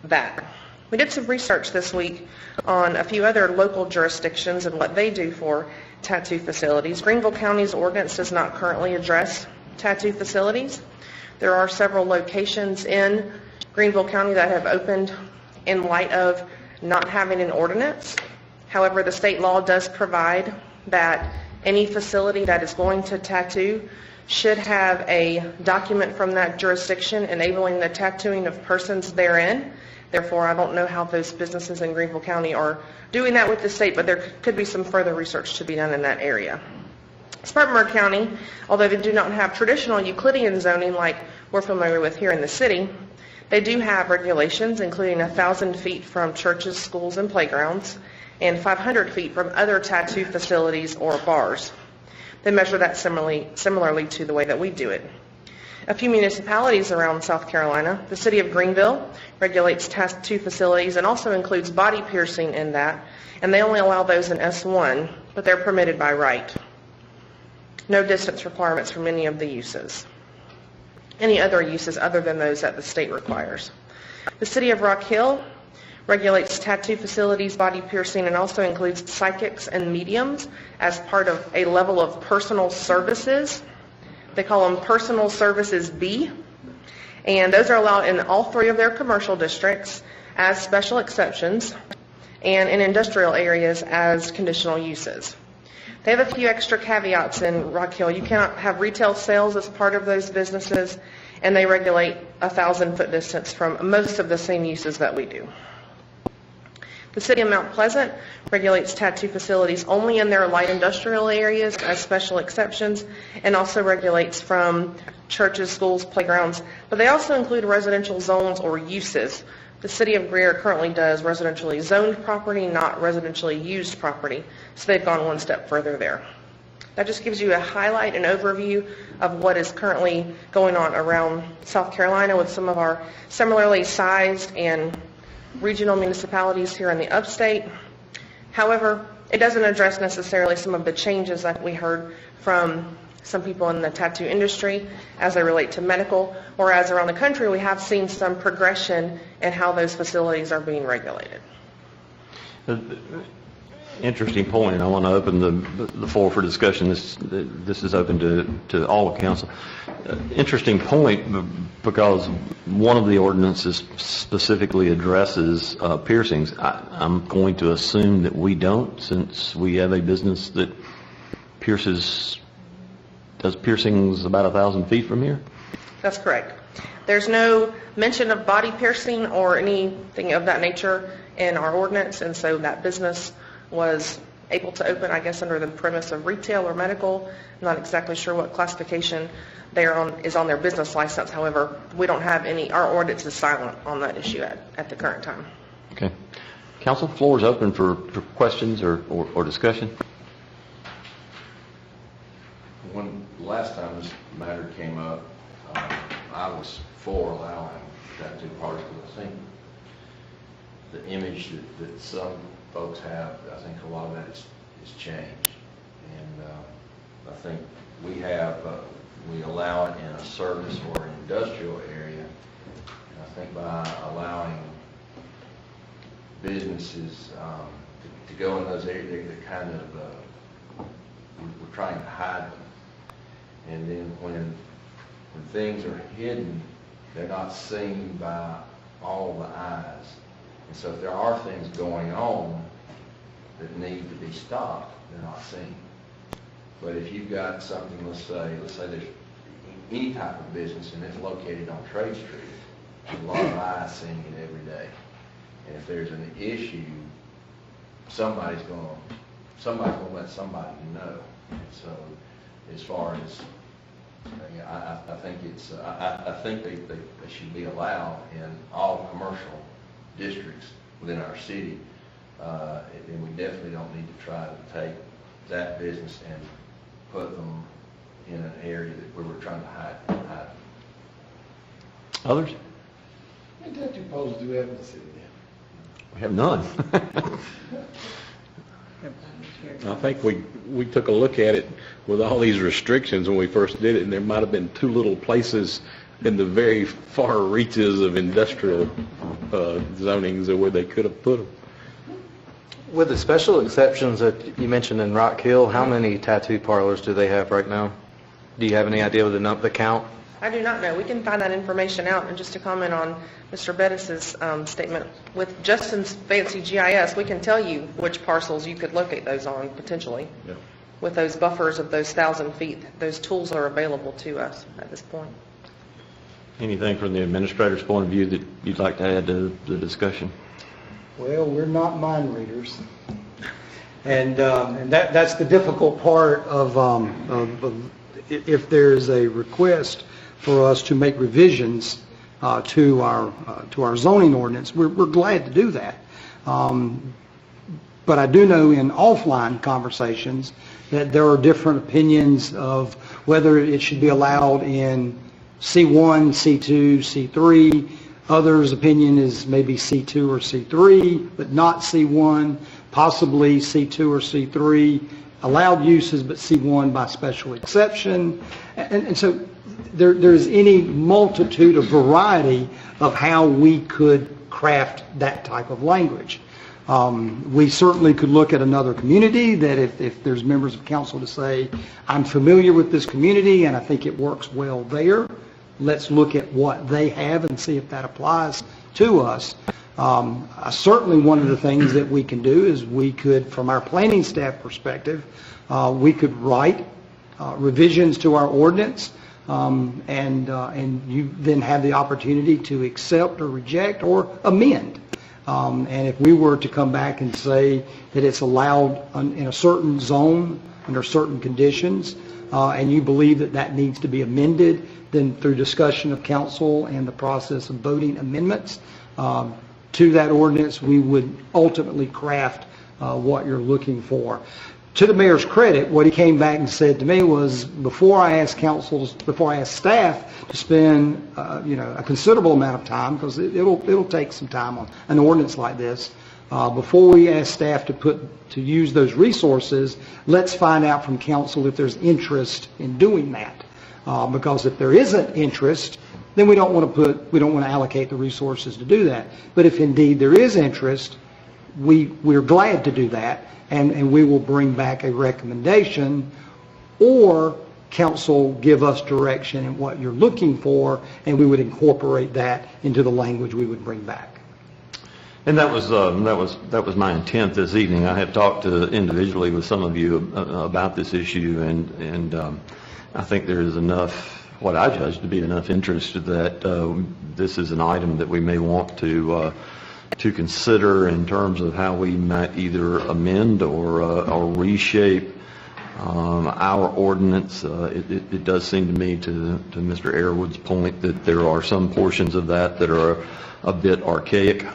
that. We did some research this week on a few other local jurisdictions and what they do for tattoo facilities. Greenville County's ordinance does not currently address tattoo facilities. There are several locations in Greenville County that have opened in light of not having an ordinance. However, the state law does provide that any facility that is going to tattoo should have a document from that jurisdiction enabling the tattooing of persons therein. Therefore, I don't know how those businesses in Greenville County are doing that with the state, but there could be some further research to be done in that area. Spartanburg County, although they do not have traditional Euclidean zoning like we're familiar with here in the city, they do have regulations including 1,000 feet from churches, schools, and playgrounds, and 500 feet from other tattoo facilities or bars. They measure that similarly to the way that we do it. A few municipalities around South Carolina, the city of Greenville regulates tattoo facilities and also includes body piercing in that, and they only allow those in S1, but they're permitted by right. No distance requirements from any of the uses. Any other uses other than those that the state requires. The city of Rock Hill regulates tattoo facilities, body piercing, and also includes psychics and mediums as part of a level of personal services. They call them Personal Services B, and those are allowed in all 3 of their commercial districts as special exceptions and in industrial areas as conditional uses. They have a few extra caveats in Rock Hill. You cannot have retail sales as part of those businesses, and they regulate 1,000-foot distance from most of the same uses that we do. The city of Mount Pleasant regulates tattoo facilities only in their light industrial areas as special exceptions, and also regulates from churches, schools, playgrounds, but they also include residential zones or uses. The city of Greer currently does residentially zoned property, not residentially used property, so they've gone one step further there. That just gives you a highlight and overview of what is currently going on around South Carolina with some of our similarly sized and regional municipalities here in the upstate. However, it doesn't address necessarily some of the changes that we heard from some people in the tattoo industry as they relate to medical, whereas around the country we have seen some progression in how those facilities are being regulated. Interesting point. I want to open the floor for discussion. This is open to all of council. Interesting point, because one of the ordinances specifically addresses piercings. I'm going to assume that we don't, since we have a business that does piercings about 1,000 feet from here. That's correct. There's no mention of body piercing or anything of that nature in our ordinance, and so that business was able to open, I guess, under the premise of retail or medical. I'm not exactly sure what classification is on their business license. However, we don't have any, our ordinance is silent on that issue at the current time. Okay. Council, floor is open for questions or discussion. When last time this matter came up, I was for allowing tattoo parlors, because I think the image that some folks have, I think a lot of that is changed. And I think we allow it in a service or an industrial area. And I think by allowing businesses to go in those areas, they're kind of, we're trying to hide them. And then when things are hidden, they're not seen by all the eyes. And so if there are things going on that need to be stopped, they're not seen. But if you've got something, let's say there's any type of business and it's located on Trade Street, there's a lot of eyes seeing it every day. And if there's an issue, somebody's going to let somebody know. And so as far as, I think they should be allowed in all commercial districts within our city, and we definitely don't need to try to take that business and put them in an area where we're trying to hide them. Others? How many tattoo parlors do we have in the city now? We have none. I think we took a look at it with all these restrictions when we first did it, and there might have been 2 little places in the very far reaches of industrial zonings where they could have put them. With the special exceptions that you mentioned in Rock Hill, how many tattoo parlors do they have right now? Do you have any idea of the count? I do not know. We can find that information out. And just to comment on Mr. Bettis's statement, with Justin's fancy GIS, we can tell you which parcels you could locate those on potentially. Yeah. With those buffers of those 1,000 feet, those tools are available to us at this point. Anything from the administrator's point of view that you'd like to add to the discussion? Well, we're not mind readers. And that's the difficult part of if there's a request for us to make revisions to our zoning ordinance, we're glad to do that. But I do know in offline conversations that there are different opinions of whether it should be allowed in C1, C2, C3. Others' opinion is maybe C2 or C3, but not C1, possibly C2 or C3, allowed uses, but C1 by special exception. And so there's any multitude of variety of how we could craft that type of language. We certainly could look at another community that if there's members of council to say, I'm familiar with this community and I think it works well there, let's look at what they have and see if that applies to us. Certainly one of the things that we can do is we could, from our planning staff perspective, we could write revisions to our ordinance and you then have the opportunity to accept or reject or amend. And if we were to come back and say that it's allowed in a certain zone under certain conditions, and you believe that that needs to be amended, then through discussion of council and the process of voting amendments to that ordinance, we would ultimately craft what you're looking for. To the mayor's credit, what he came back and said to me was, before I asked staff to spend, a considerable amount of time, because it'll take some time on an ordinance like this, before we ask staff to use those resources, let's find out from council if there's interest in doing that. Because if there isn't interest, then we don't want to allocate the resources to do that. But if indeed there is interest, we're glad to do that. And we will bring back a recommendation, or council give us direction in what you're looking for, and we would incorporate that into the language we would bring back. And that was my intent this evening. I had talked individually with some of you about this issue, and I think there is enough, what I judge to be enough interest, that this is an item that we may want to consider in terms of how we might either amend or reshape our ordinance. It does seem to me, to Mr. Airwood's point, that there are some portions of that are a bit archaic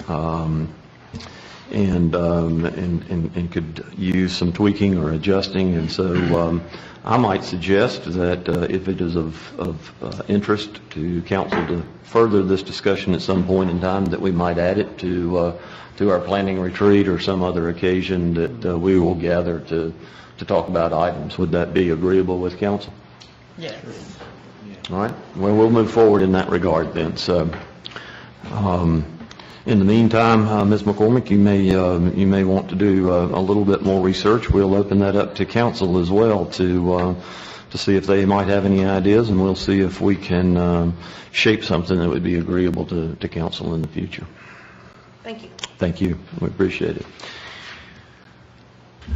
and could use some tweaking or adjusting. And so I might suggest that if it is of interest to council to further this discussion at some point in time, that we might add it to our planning retreat or some other occasion that we will gather to talk about items. Would that be agreeable with council? Yes. All right. Well, we'll move forward in that regard then. So, in the meantime, Ms. McCormick, you may want to do a little bit more research. We'll open that up to council as well to see if they might have any ideas, and we'll see if we can shape something that would be agreeable to council in the future. Thank you. Thank you. We appreciate it.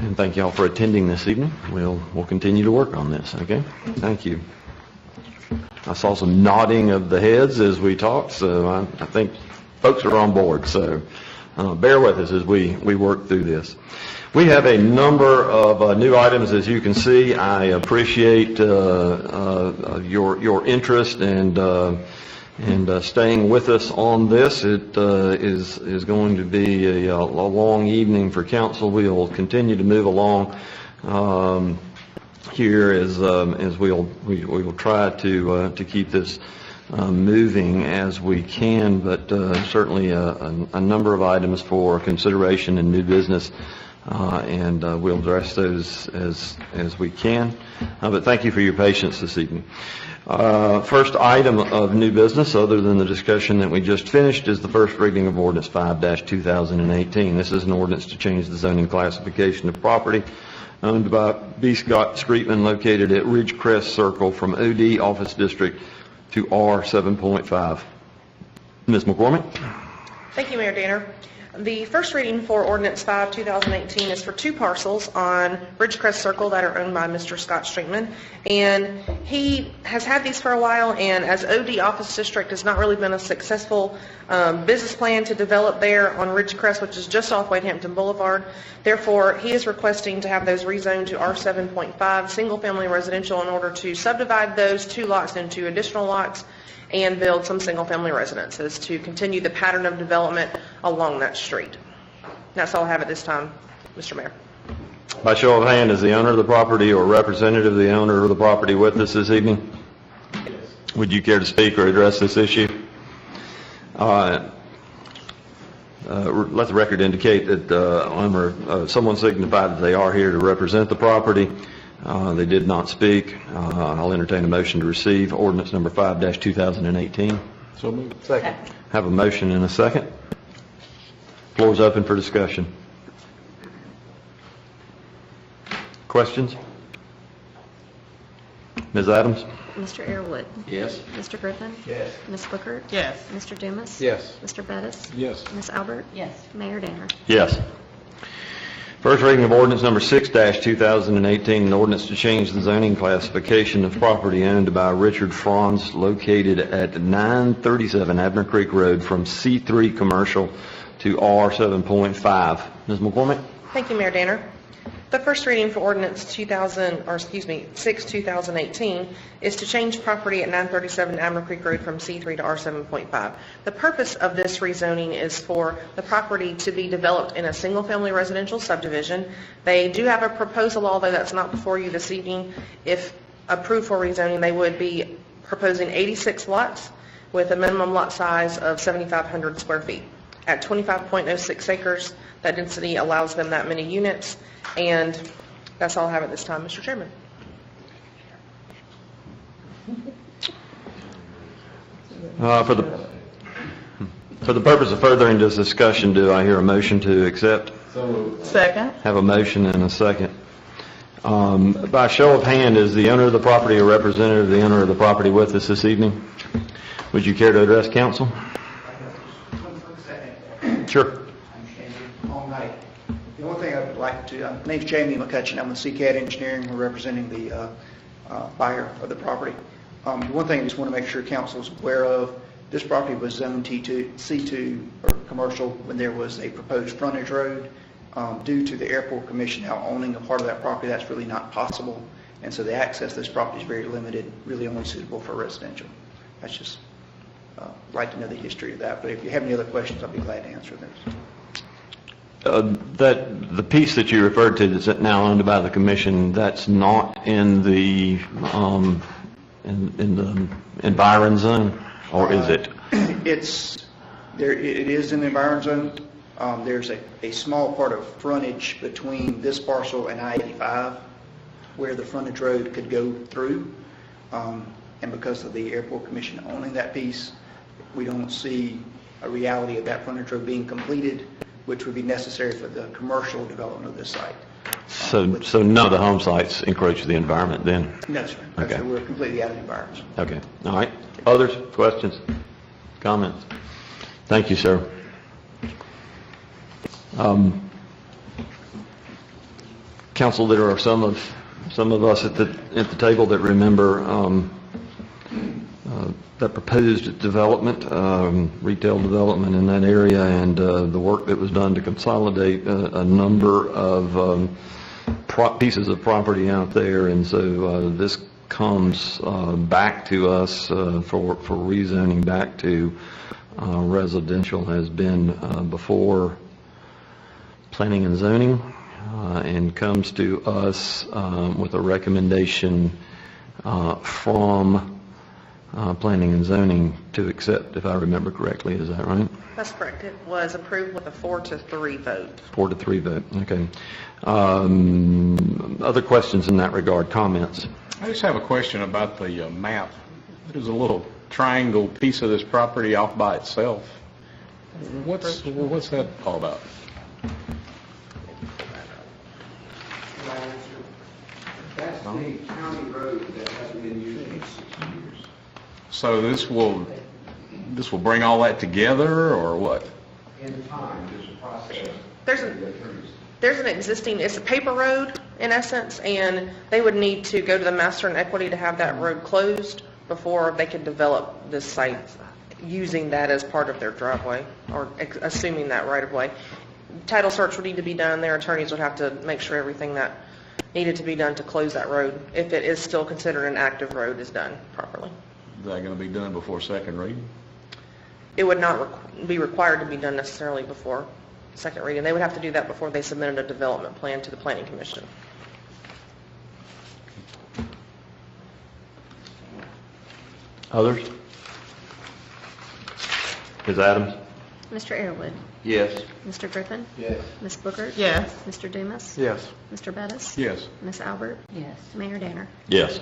And thank you all for attending this evening. We'll continue to work on this, okay? Thank you. I saw some nodding of the heads as we talked, so I think folks are on board. So bear with us as we work through this. We have a number of new items, as you can see. I appreciate your interest and staying with us on this. It is going to be a long evening for council. We'll continue to move along here as we will try to keep this moving as we can, but certainly a number of items for consideration and new business, and we'll address those as we can. But thank you for your patience this evening. First item of new business, other than the discussion that we just finished, is the first reading of Ordinance 5-2018. This is an ordinance to change the zoning classification of property owned by B. Scott Streetman located at Ridgecrest Circle from OD Office District to R7.5. Ms. McCormick? Thank you, Mayor Danner. The first reading for Ordinance 5, 2018 is for two parcels on Ridgecrest Circle that are owned by Mr. Scott Streetman. And he has had these for a while, and as OD Office District has not really been a successful business plan to develop there on Ridgecrest, which is just off Wade Hampton Boulevard. Therefore, he is requesting to have those rezoned to R7.5, single-family residential, in order to subdivide those two lots into additional lots and build some single-family residences to continue the pattern of development along that street. That's all I have at this time, Mr. Mayor. By show of hand, is the owner of the property or representative of the owner of the property with us this evening? Would you care to speak or address this issue? Let the record indicate that someone signified that they are here to represent the property. They did not speak. I'll entertain a motion to receive ordinance number 5-2018. So moved. Second. Have a motion and a second. Floor is open for discussion. Questions? Ms. Adams? Mr. Airwood? Yes. Mr. Griffin? Yes. Ms. Booker? Yes. Mr. Dumas? Yes. Mr. Bettis? Yes. Ms. Albert? Yes. Mayor Danner? Yes. First reading of ordinance number 6-2018, an ordinance to change the zoning classification of property owned by Richard Franz located at 937 Abner Creek Road from C3 commercial to R7.5. Ms. McCormick? Thank you, Mayor Danner. The first reading for ordinance 6/2018 is to change property at 937 Abner Creek Road from C3 to R7.5. The purpose of this rezoning is for the property to be developed in a single-family residential subdivision. They do have a proposal, although that's not before you this evening. If approved for rezoning, they would be proposing 86 lots with a minimum lot size of 7,500 square feet. At 25.06 acres, that density allows them that many units, and that's all I have at this time, Mr. Chairman. For the purpose of furthering this discussion, do I hear a motion to accept? Second. Have a motion and a second. By show of hand, is the owner of the property or representative of the owner of the property with us this evening? Would you care to address council? Sure. All night. The only thing I would like to, my name's Jamie McCutcheon. I'm with CCAD Engineering. We're representing the buyer of the property. The one thing I just want to make sure council is aware of, this property was zoned C2 or commercial when there was a proposed frontage road. Due to the airport commission now owning a part of that property, that's really not possible. And so the access to this property is very limited, really only suitable for residential. That's just, like to know the history of that. But if you have any other questions, I'll be glad to answer those. The piece that you referred to that's now owned by the commission, that's not in the in the environ zone, or is it? It is in the environment zone. There's a small part of frontage between this parcel and I-85 where the frontage road could go through. And because of the airport commission owning that piece, we don't see a reality of that frontage road being completed, which would be necessary for the commercial development of this site. So none of the home sites encroach the environment then? No, sir. Okay. So we're completely out of the environment. Okay. All right. Others? Questions? Comments? Thank you, sir. Council, there are some of us at the table that remember that proposed development, retail development in that area, and the work that was done to consolidate a number of pieces of property out there. And so this comes back to us for rezoning back to residential, has been before planning and zoning, and comes to us with a recommendation from planning and zoning to accept, if I remember correctly. Is that right? That's correct. It was approved with a 4-3 vote. 4-3 vote. Okay. Other questions in that regard? Comments? I just have a question about the map. There's a little triangle piece of this property off by itself. What's that all about? That's the county road that hasn't been used in 6 years. So this will bring all that together, or what? In time, there's a process. There's an existing, it's a paper road in essence, and they would need to go to the master in equity to have that road closed before they can develop this site using that as part of their driveway, or assuming that right of way. Title search would need to be done. Their attorneys would have to make sure everything that needed to be done to close that road, if it is still considered an active road, is done properly. Is that going to be done before second reading? It would not be required to be done necessarily before second reading. They would have to do that before they submitted a development plan to the Planning Commission. Others? Ms. Adams? Mr. Airwood? Yes. Mr. Griffin? Yes. Ms. Booker? Yes. Mr. Dumas? Yes. Mr. Bettis? Yes. Ms. Albert? Yes. Mayor Danner? Yes.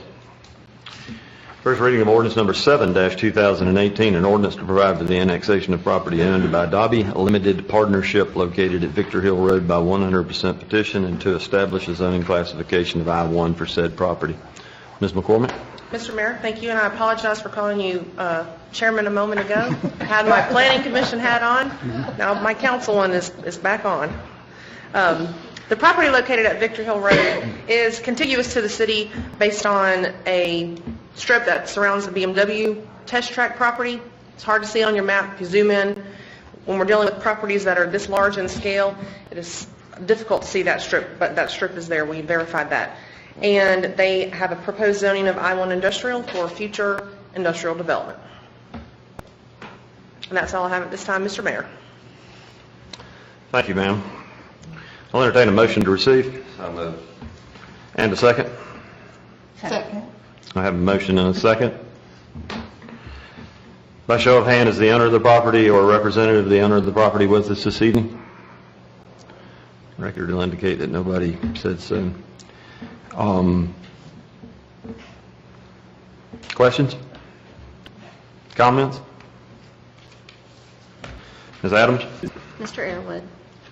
First reading of ordinance number 7-2018, an ordinance to provide for the annexation of property owned by Dobby Limited Partnership located at Victor Hill Road by 100% petition, and to establish a zoning classification of I-1 for said property. Ms. McCormick? Mr. Mayor, thank you, and I apologize for calling you chairman a moment ago. I had my planning commission hat on. Now my council one is back on. The property located at Victor Hill Road is contiguous to the city based on a strip that surrounds the BMW test track property. It's hard to see on your map if you zoom in. When we're dealing with properties that are this large in scale, it is difficult to see that strip, but that strip is there. We verified that. And they have a proposed zoning of I-1 industrial for future industrial development. And that's all I have at this time, Mr. Mayor. Thank you, ma'am. I'll entertain a motion to receive. So moved. And a second. Second. I have a motion and a second. By show of hand, is the owner of the property or a representative of the owner of the property with us this evening? Record will indicate that nobody said so. Questions? Comments? Ms. Adams? Mr. Airwood?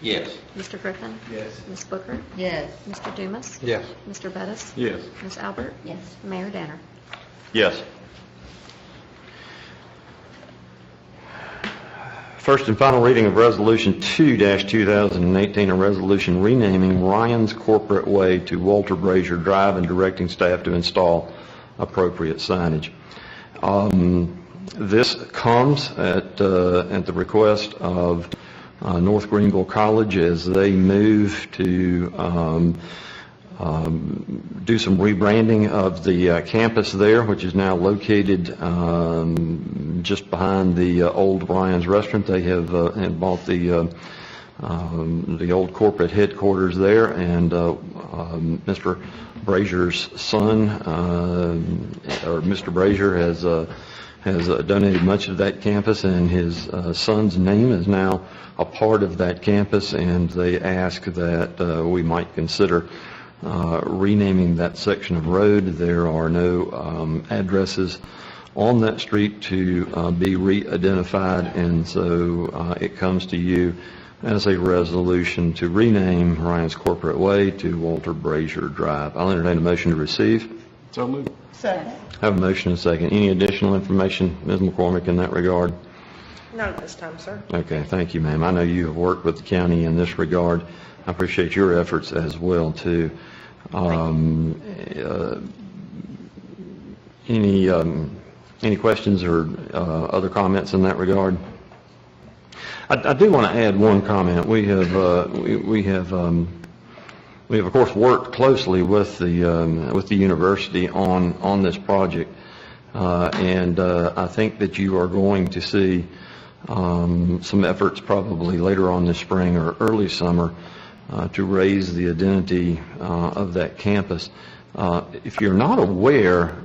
Yes. Mr. Griffin? Yes. Ms. Booker? Yes. Mr. Dumas? Yes. Mr. Bettis? Yes. Ms. Albert? Yes. Mayor Danner? Yes. First and final reading of Resolution 2-2018, a resolution renaming Ryan's Corporate Way to Walter Brazier Drive and directing staff to install appropriate signage. This comes at the request of North Greenville College as they move to do some rebranding of the campus there, which is now located just behind the old Ryan's Restaurant. They have bought the old corporate headquarters there, and Mr. Brazier's son, or Mr. Brazier, has donated much of that campus, and his son's name is now a part of that campus, and they ask that we might consider renaming that section of road. There are no addresses on that street to be re-identified, and so it comes to you as a resolution to rename Ryan's Corporate Way to Walter Brazier Drive. I'll entertain a motion to receive. So moved. Second. Have a motion and a second. Any additional information, Ms. McCormick, in that regard? Not at this time, sir. Okay, thank you, ma'am. I know you have worked with the county in this regard. I appreciate your efforts as well, too. Any questions or other comments in that regard? I do want to add one comment. We have of course worked closely with the university on this project, and I think that you are going to see some efforts probably later on this spring or early summer to raise the identity of that campus. If you're not aware,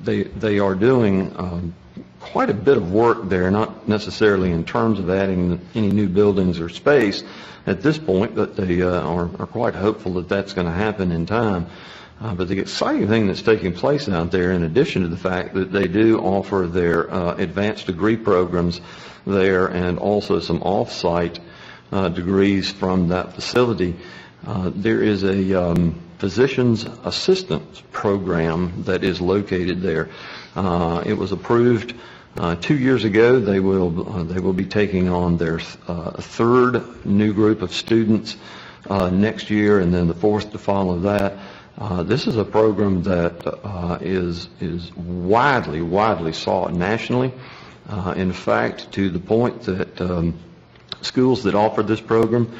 they are doing quite a bit of work there, not necessarily in terms of adding any new buildings or space at this point, but they are quite hopeful that that's going to happen in time. But the exciting thing that's taking place out there, in addition to the fact that they do offer their advanced degree programs there and also some off-site degrees from that facility, There is a physician's assistance program that is located there. It was approved 2 years ago. They will be taking on their third new group of students next year, and then the fourth to follow that. This is a program that is widely sought nationally. In fact, to the point that schools that offer this program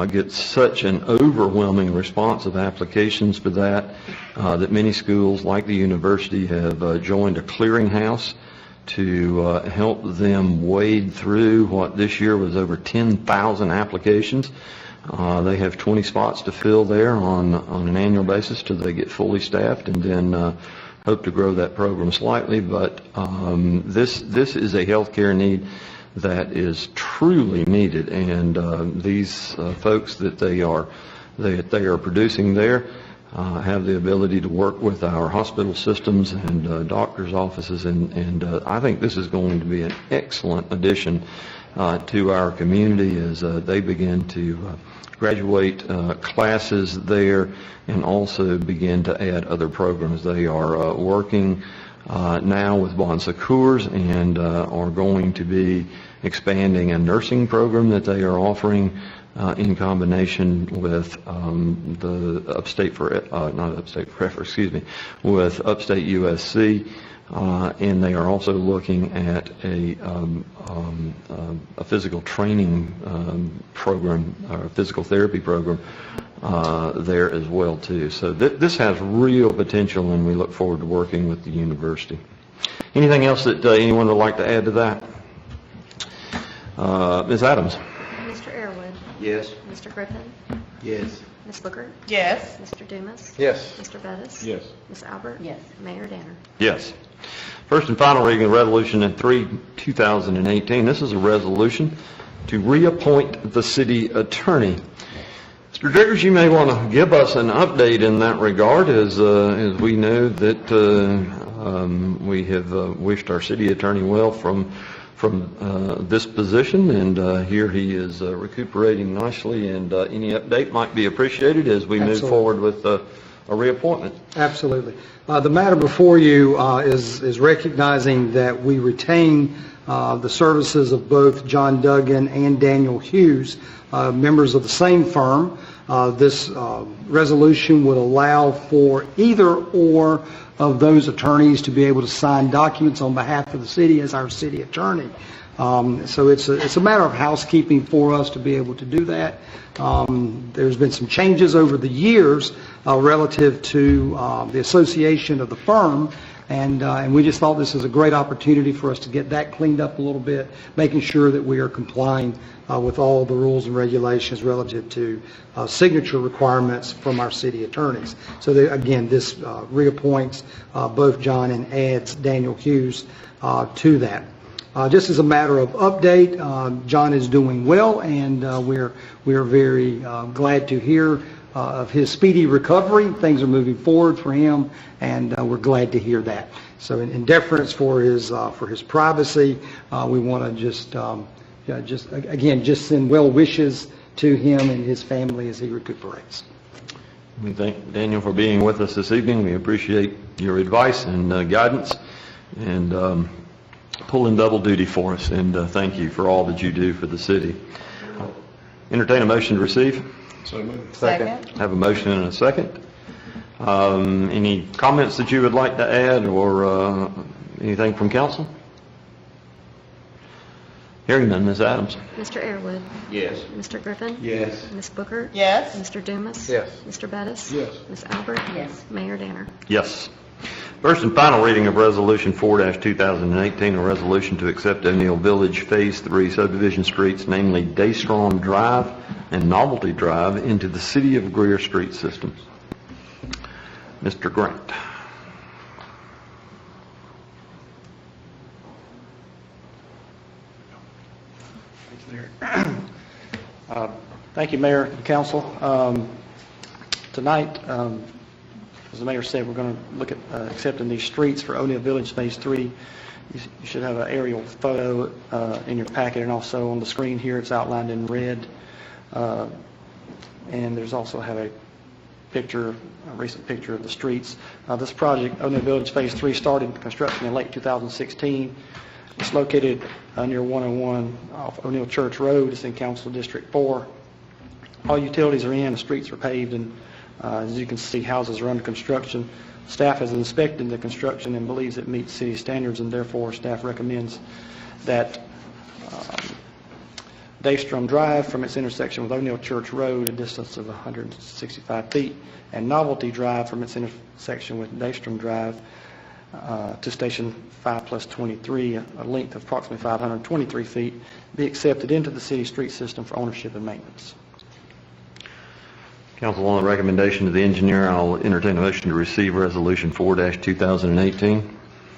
get such an overwhelming response of applications for that that many schools, like the university, have joined a clearinghouse to help them wade through what this year was over 10,000 applications. They have 20 spots to fill there on an annual basis till they get fully staffed, and then hope to grow that program slightly. But this is a healthcare need that is truly needed, and these folks that they are producing there have the ability to work with our hospital systems and doctors' offices, and I think this is going to be an excellent addition to our community as they begin to graduate classes there and also begin to add other programs. They are working now with Bon Secours and are going to be expanding a nursing program that they are offering in combination with the upstate USC, and they are also looking at a physical training program, or a physical therapy program there as well too. So this has real potential, and we look forward to working with the university. Anything else that anyone would like to add to that? Ms. Adams? Mr. Airwood? Yes. Mr. Griffin? Yes. Ms. Booker? Yes. Mr. Dumas? Yes. Mr. Bettis? Yes. Ms. Albert? Yes. Mayor Danner? Yes. First and final reading of Resolution 3/2018. This is a resolution to reappoint the city attorney. Mr. Driggers, you may want to give us an update in that regard, as we know that we have wished our city attorney well from this position, and here he is recuperating nicely, and any update might be appreciated as we move forward with a reappointment. Absolutely. The matter before you is recognizing that we retain the services of both John Duggan and Daniel Hughes, members of the same firm. This resolution would allow for either or of those attorneys to be able to sign documents on behalf of the city as our city attorney. So it's a matter of housekeeping for us to be able to do that. There's been some changes over the years relative to the association of the firm, and we just thought this is a great opportunity for us to get that cleaned up a little bit, making sure that we are complying with all the rules and regulations relative to signature requirements from our city attorneys. So again, this reappoints both John and adds Daniel Hughes to that. Just as a matter of update, John is doing well, and we're very glad to hear of his speedy recovery. Things are moving forward for him, and we're glad to hear that. So in deference for his privacy, we want to just send well wishes to him and his family as he recuperates. We thank Daniel for being with us this evening. We appreciate your advice and guidance, and pulling double duty for us, and thank you for all that you do for the city. Entertain a motion to receive. So moved. Second. Have a motion and a second. Any comments that you would like to add, or anything from council? Hearing none, Ms. Adams. Mr. Airwood? Yes. Mr. Griffin? Yes. Ms. Booker? Yes. Mr. Dumas? Yes. Mr. Bettis? Yes. Ms. Albert? Yes. Mayor Danner? Yes. First and final reading of Resolution 4-2018, a resolution to accept O'Neill Village Phase 3 subdivision streets, namely Daystrom Drive and Novelty Drive, into the City of Greer street system. Mr. Grant. Thank you, Mayor and Council. Tonight, as the Mayor said, we're going to look at accepting these streets for O'Neill Village Phase 3. You should have an aerial photo in your packet, and also on the screen here it's outlined in red. And there's also have a recent picture of the streets. This project, O'Neill Village Phase 3, started construction in late 2016. It's located near 101 off O'Neill Church Road. It's in Council District 4. All utilities are in, the streets are paved, and as you can see, houses are under construction. Staff has inspected the construction and believes it meets city standards, and therefore staff recommends that Daystrom Drive from its intersection with O'Neill Church Road, a distance of 165 feet, and Novelty Drive from its intersection with Daystrom Drive to Station 5+23, a length of approximately 523 feet, be accepted into the city street system for ownership and maintenance. Council, on the recommendation of the engineer, I'll entertain a motion to receive Resolution 4-2018.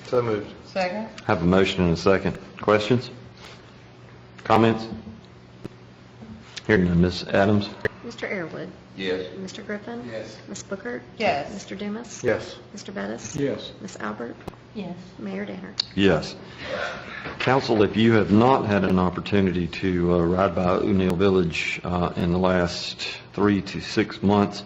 So moved. Second. Have a motion and a second. Questions? Comments? Hearing none. Ms. Adams? Mr. Airwood? Yes. Mr. Griffin? Yes. Ms. Bookert? Yes. Mr. Dumas? Yes. Mr. Bettis? Yes. Ms. Albert? Yes. Mayor Danner? Yes. Council, if you have not had an opportunity to ride by O'Neill Village in the last 3 to 6 months,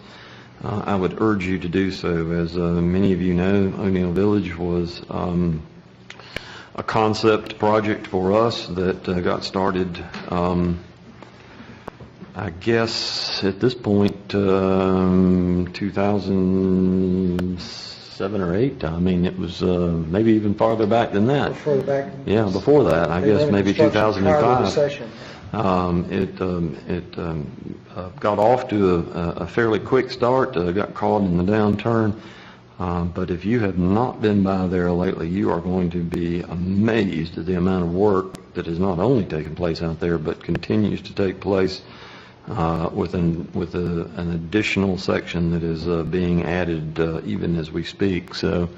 I would urge you to do so. As many of you know, O'Neill Village was a concept project for us that got started, I guess, at this point, 2007 or 8. I mean, it was maybe even farther back than that. Further back. Yeah, before that. I guess maybe Construction prior to the 2005. recession. It got off to a fairly quick start, got caught in the downturn. But if you have not been by there lately, you are going to be amazed at the amount of work that has not only taken place out there, but continues to take place with an additional section that is being added even as we speak. So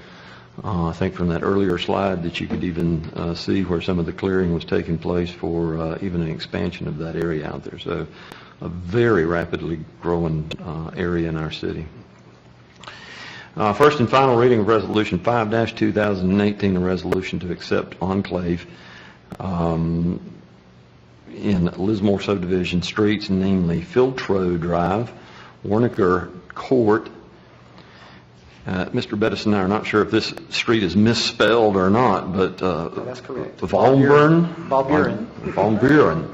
I think from that earlier slide that you could even see where some of the clearing was taking place for even an expansion of that area out there. So a very rapidly growing area in our city. First and final reading of Resolution 5-2018, a resolution to accept enclave in Lismore subdivision streets, namely Filtro Drive, Warniger Court. Mr. Bettis and I are not sure if this street is misspelled or not, but That's correct. Van Buren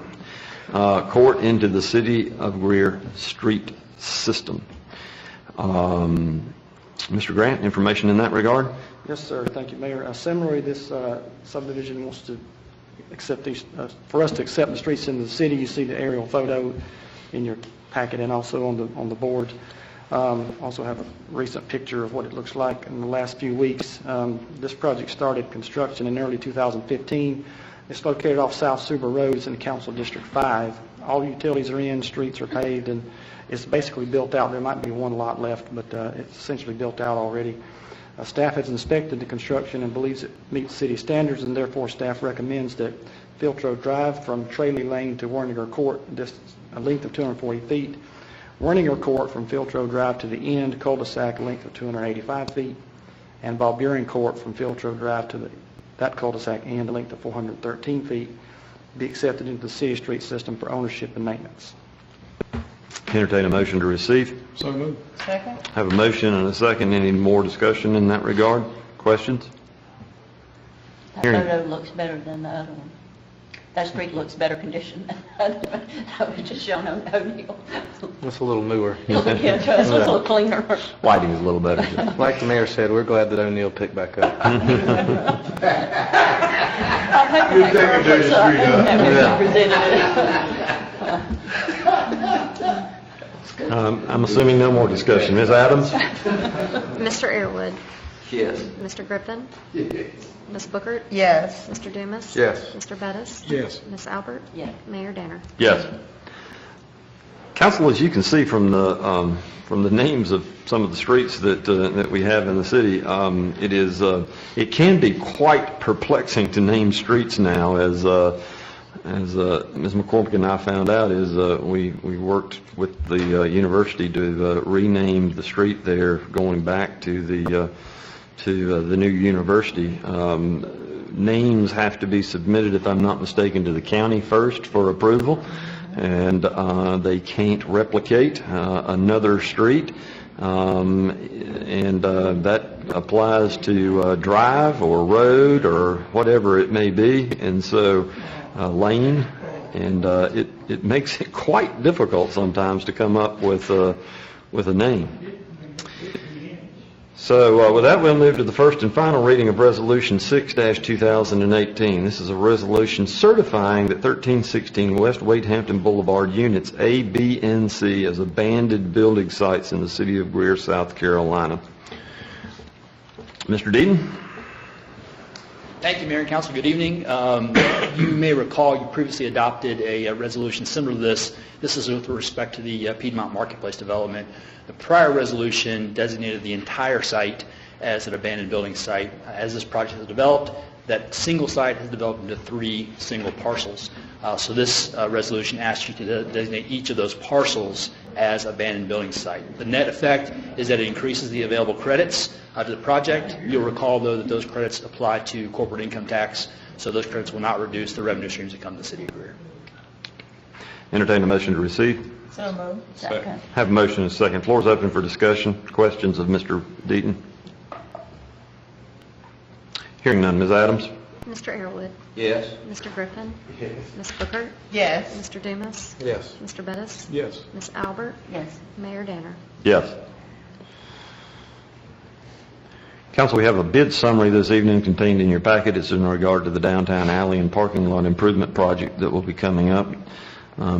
Court into the City of Greer street system. Mr. Grant, information in that regard? Yes, sir. Thank you, Mayor. Similarly, this subdivision wants to accept these, for us to accept the streets in the city. You see the aerial photo in your packet and also on the board. Also have a recent picture of what it looks like in the last few weeks. This project started construction in early 2015. It's located off South Suber Road. It's in Council District 5. All utilities are in, streets are paved, and it's basically built out. There might be one lot left, but it's essentially built out already. Staff has inspected the construction and believes it meets city standards, and therefore staff recommends that Filtro Drive from Tralee Lane to Warniger Court, a length of 240 feet. Warniger Court from Filtro Drive to the end, cul-de-sac, a length of 285 feet. And Van Buren Court from Filtro Drive to that cul-de-sac end, a length of 413 feet, be accepted into the city street system for ownership and maintenance. Entertain a motion to receive. So moved. Second. Have a motion and a second. Any more discussion in that regard? Questions? That Hearing. photo looks better than the other one. That street looks better condition than the other one. That was just shown on O'Neill. It's a little newer. Yeah, it does. It's a little cleaner. Lighting is a little better. Like the mayor said, we're glad that O'Neill picked back up. I'm hoping that girl looks up and represented. I'm assuming no more discussion. Ms. Adams? Mr. Airwood? Yes. Mr. Griffin? Ms. Bookert? Yes. Mr. Dumas? Yes. Mr. Bettis? Yes. Ms. Albert? Yes. Mayor Danner? Yes. Council, as you can see from the names of some of the streets that we have in the city, it can be quite perplexing to name streets now. As Ms. McCormick and I found out, we worked with the university to rename the street there, going back to the new university. Names have to be submitted, if I'm not mistaken, to the county first for approval. and they can't replicate another street. And that applies to drive or road or whatever it may be, and so lane, and it makes it quite difficult sometimes to come up with a name. So with that, we'll move to the first and final reading of Resolution 6-2018. This is a resolution certifying that 1316 West Wade Hampton Boulevard Units A, B, and C as abandoned building sites in the city of Greer, South Carolina. Mr. Deaton? Thank you, Mayor and Council. Good evening. You may recall you previously adopted a resolution similar to this. This is with respect to the Piedmont Marketplace development. The prior resolution designated the entire site as an abandoned building site. As this project has developed, that single site has developed into 3 single parcels. So this resolution asks you to designate each of those parcels as abandoned building site. The net effect is that it increases the available credits to the project. You'll recall, though, that those credits apply to corporate income tax, so those credits will not reduce the revenue streams that come to the city of Greer. Entertain a motion to receive. So moved. Second. Have a motion and a second. Floor is open for discussion. Questions of Mr. Deaton? Hearing none. Ms. Adams? Mr. Airwood? Yes. Mr. Griffin? Yes. Ms. Bookert? Yes. Mr. Dumas? Yes. Mr. Bettis? Yes. Ms. Albert? Yes. Mayor Danner? Yes. Council, we have a bid summary this evening contained in your packet. It's in regard to the downtown alley and parking lot improvement project that will be coming up.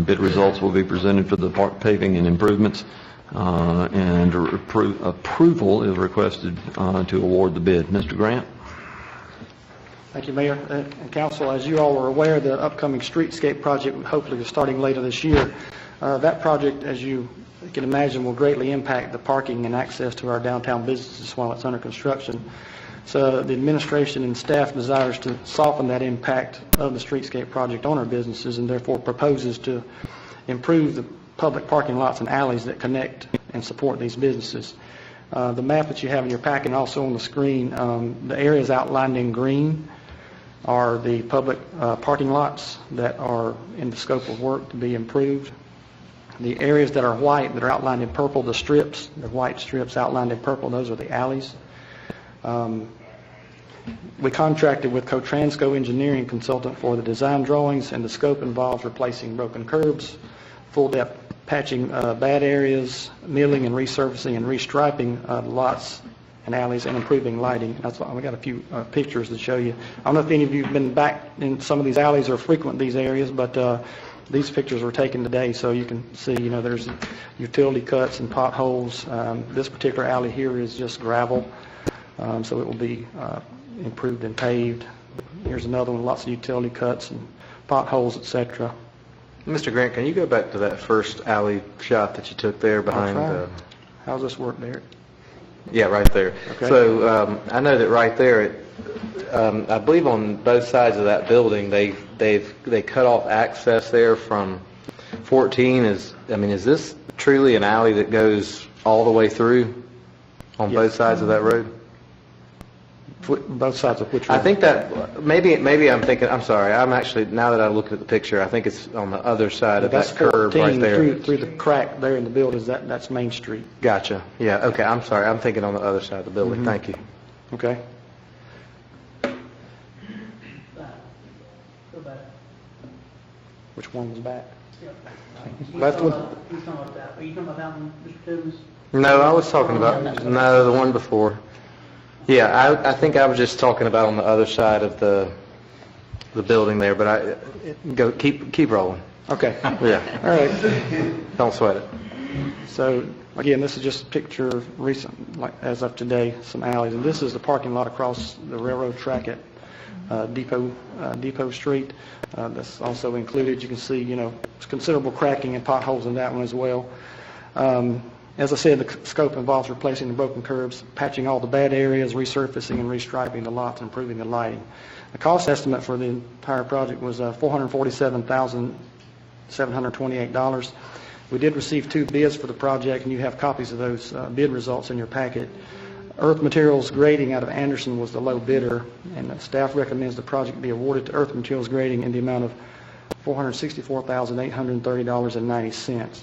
Bid results will be presented for the park paving and improvements, and approval is requested to award the bid. Mr. Grant? Thank you, Mayor and Council. As you all are aware, the upcoming streetscape project hopefully is starting later this year. That project, as you can imagine, will greatly impact the parking and access to our downtown businesses while it's under construction. So the administration and staff desires to soften that impact of the streetscape project on our businesses, and therefore proposes to improve the public parking lots and alleys that connect and support these businesses. The map that you have in your packet and also on the screen, the areas outlined in green are the public parking lots that are in the scope of work to be improved. The areas that are white, that are outlined in purple, the strips, the white strips outlined in purple, those are the alleys. We contracted with Cotransco Engineering Consultant for the design drawings, and the scope involves replacing broken curbs, full depth patching bad areas, milling and resurfacing and restriping lots and alleys, and improving lighting. That's why we got a few pictures to show you. I don't know if any of you have been back in some of these alleys or frequent these areas, but these pictures were taken today, so you can see, there's utility cuts and potholes. This particular alley here is just gravel, so it will be improved and paved. Here's another one, lots of utility cuts and potholes, etc. Mr. Grant, can you go back to that first alley shot that you took there behind the... How's this work there? Yeah, right there. Okay. So I know that right there, I believe on both sides of that building, they cut off access there from 14. Is this truly an alley that goes all the way through on both sides of that road? Both sides of which road? I think that maybe I'm thinking. I'm sorry. I'm actually, now that I look at the picture, I think it's on the other side of that curb right there. Through the crack there in the building. That's Main Street. Gotcha. Yeah. Okay. I'm sorry. I'm thinking on the other side of the building. Thank you. Okay. Which one was back? Left one? Are you talking about that one, Mr. Toombs? No, I was talking about the one before. Yeah, I think I was just talking about on the other side of the building there, but keep rolling. Okay. Yeah. All right. Don't sweat it. So again, this is just a picture of recent, like as of today, some alleys, and this is the parking lot across the railroad track at Depot Street. That's also included. You can see, considerable cracking and potholes in that one as well. As I said, the scope involves replacing the broken curbs, patching all the bad areas, resurfacing and restriping the lots, and improving the lighting. The cost estimate for the entire project was $447,728. We did receive 2 bids for the project, and you have copies of those bid results in your packet. Earth Materials Grading out of Anderson was the low bidder, and the staff recommends the project be awarded to Earth Materials Grading in the amount of $464,830.90.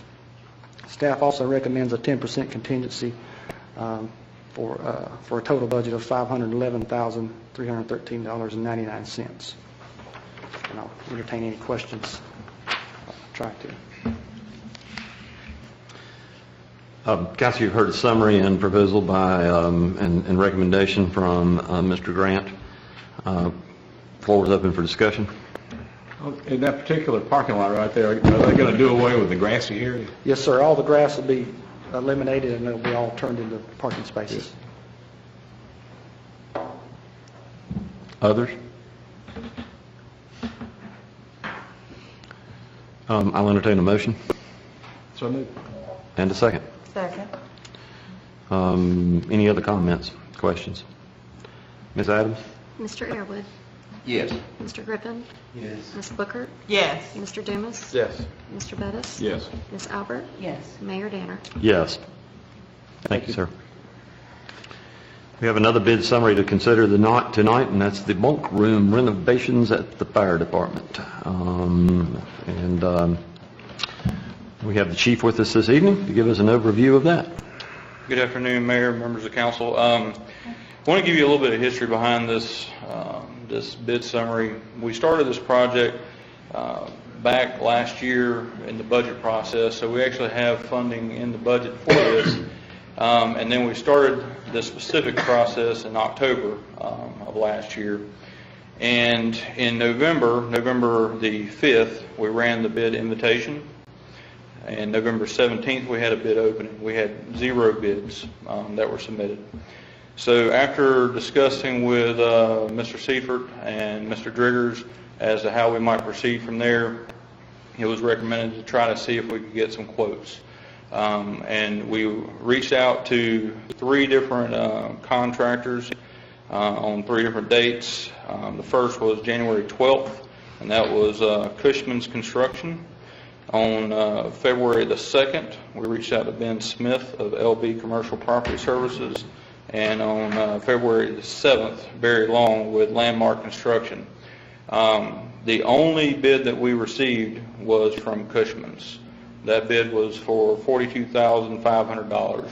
Staff also recommends a 10% contingency for a total budget of $511,313.99. And I'll entertain any questions. Try to. Council, you've heard a summary and proposal by, and recommendation from Mr. Grant. Floor is open for discussion. In that particular parking lot right there, are they going to do away with the grassy area? Yes, sir. All the grass will be eliminated and it'll be all turned into parking spaces. Others? I'll entertain a motion. So moved. And a second. Second. Any other comments, questions? Ms. Adams? Mr. Airwood, Yes. Mr. Griffin, Yes. Ms. Booker, Yes. Mr. Dumas, Yes. Mr. Bettis, Yes. Ms. Albert, Yes. Mayor Danner. Yes. Thank you, sir. We have another bid summary to consider tonight, and that's the bunk room renovations at the fire department. We have the chief with us this evening to give us an overview of that. Good afternoon, Mayor, members of council. I want to give you a little bit of history behind this this bid summary. We started this project back last year in the budget process, so we actually have funding in the budget for this. And then we started the specific process in October of last year. And in November the 5th, we ran the bid invitation. And November 17th, we had a bid opening. We had 0 bids that were submitted. So after discussing with Mr. Seifert and Mr. Driggers as to how we might proceed from there, it was recommended to try to see if we could get some quotes. And we reached out to 3 different contractors on 3 different dates. The first was January 12th, and that was Cushman's Construction. On February the 2nd, we reached out to Ben Smith of LB Commercial Property Services. And on February the 7th, Barry Long with Landmark Construction. The only bid that we received was from Cushman's. That bid was for $42,500,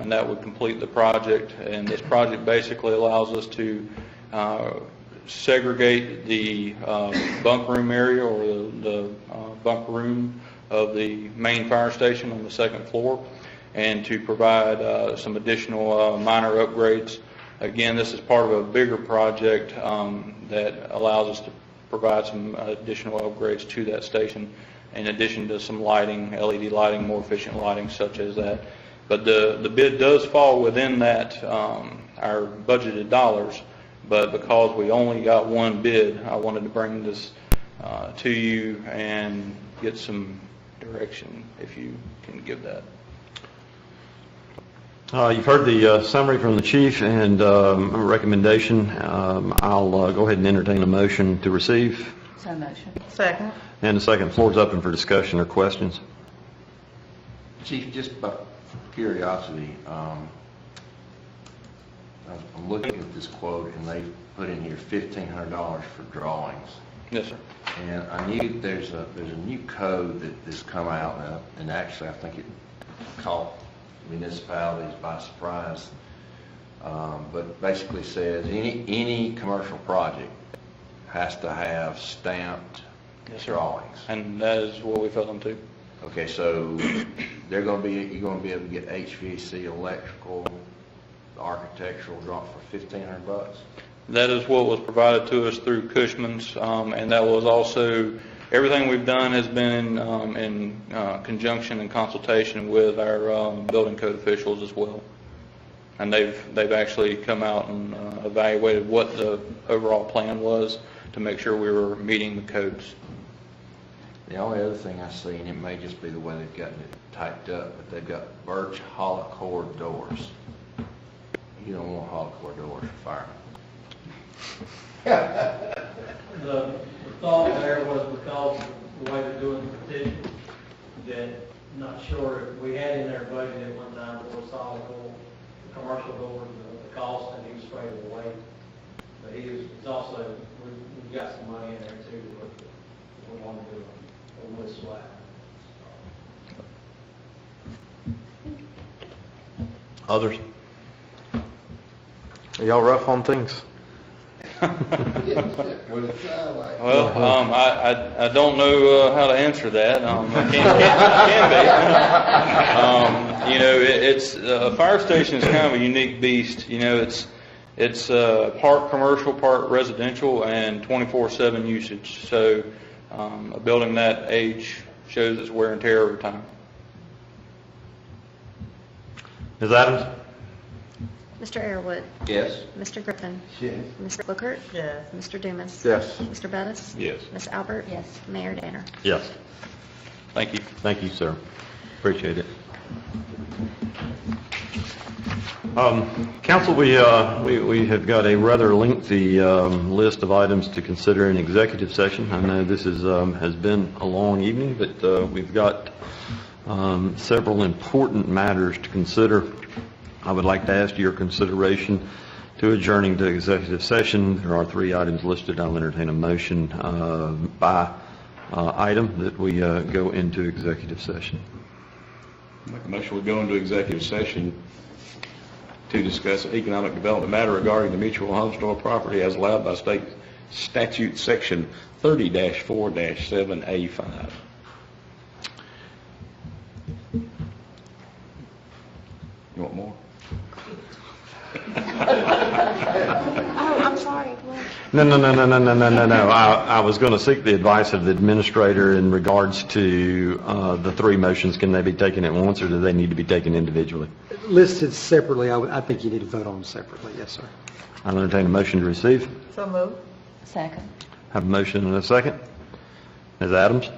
and that would complete the project. And this project basically allows us to segregate the bunk room area, or the bunk room of the main fire station on the 2nd floor, and to provide some additional minor upgrades. Again, this is part of a bigger project that allows us to provide some additional upgrades to that station, in addition to some lighting, LED lighting, more efficient lighting such as that. But the bid does fall within that, our budgeted dollars, but because we only got 1 bid, I wanted to bring this to you and get some direction, if you can give that. You've heard the summary from the chief and a recommendation. I'll go ahead and entertain a motion to receive. So motion. Second. And a second. Floor is open for discussion or questions. Chief, just by curiosity, I'm looking at this quote, and they put in here $1,500 for drawings. Yes, sir. And I knew there's a new code that's come out, and actually I think it caught municipalities by surprise, but basically says any commercial project has to have stamped drawings. And that is what we felt them to. Okay, so you're going to be able to get HVAC, electrical, architectural draw for $1,500. That is what was provided to us through Cushman's, and that was also, everything we've done has been in conjunction and consultation with our building code officials as well. And they've actually come out and evaluated what the overall plan was to make sure we were meeting the codes. The only other thing I see, and it may just be the way they've gotten it typed up, but they've got birch hollow core doors. You don't want hollow core doors for firemen. The thought there was because the way they're doing the petition, that not sure, we had in their budget at one time for solid core, commercial doors, the cost, and he was spraying it away. But he's also, we've got some money in there too to look at we want to do a list slab. Others? Are y'all rough on things? What it sound like. Well, I don't know how to answer that. I can be. You know, it's a fire station is kind of a unique beast. You know, it's part commercial, part residential, and 24/7 usage. So a building that age shows its wear and tear over time. Ms. Adams? Mr. Airwood. Yes. Mr. Griffin. Yes. Ms. Bookert. Yes. Mr. Dumas. Yes. Mr. Bettis. Yes. Ms. Albert. Yes. Mayor Danner. Yes. Thank you. Thank you, sir. Appreciate it. Council, we have got a rather lengthy list of items to consider in executive session. I know this has been a long evening, but we've got several important matters to consider. I would like to ask your consideration to adjourning to executive session. There are 3 items listed. I'll entertain a motion by item that we go into executive session. Make a motion, we go into executive session to discuss economic development matter regarding the mutual home store property as allowed by state statute section 30-4-7A5. You want more? Oh, I'm sorry. No. I was going to seek the advice of the administrator in regards to the 3 motions. Can they be taken at once, or do they need to be taken individually? Listed separately, I think you need to vote on them separately. Yes, sir. I'll entertain a motion to receive. So moved. Second. Have a motion and a second. Ms. Adams?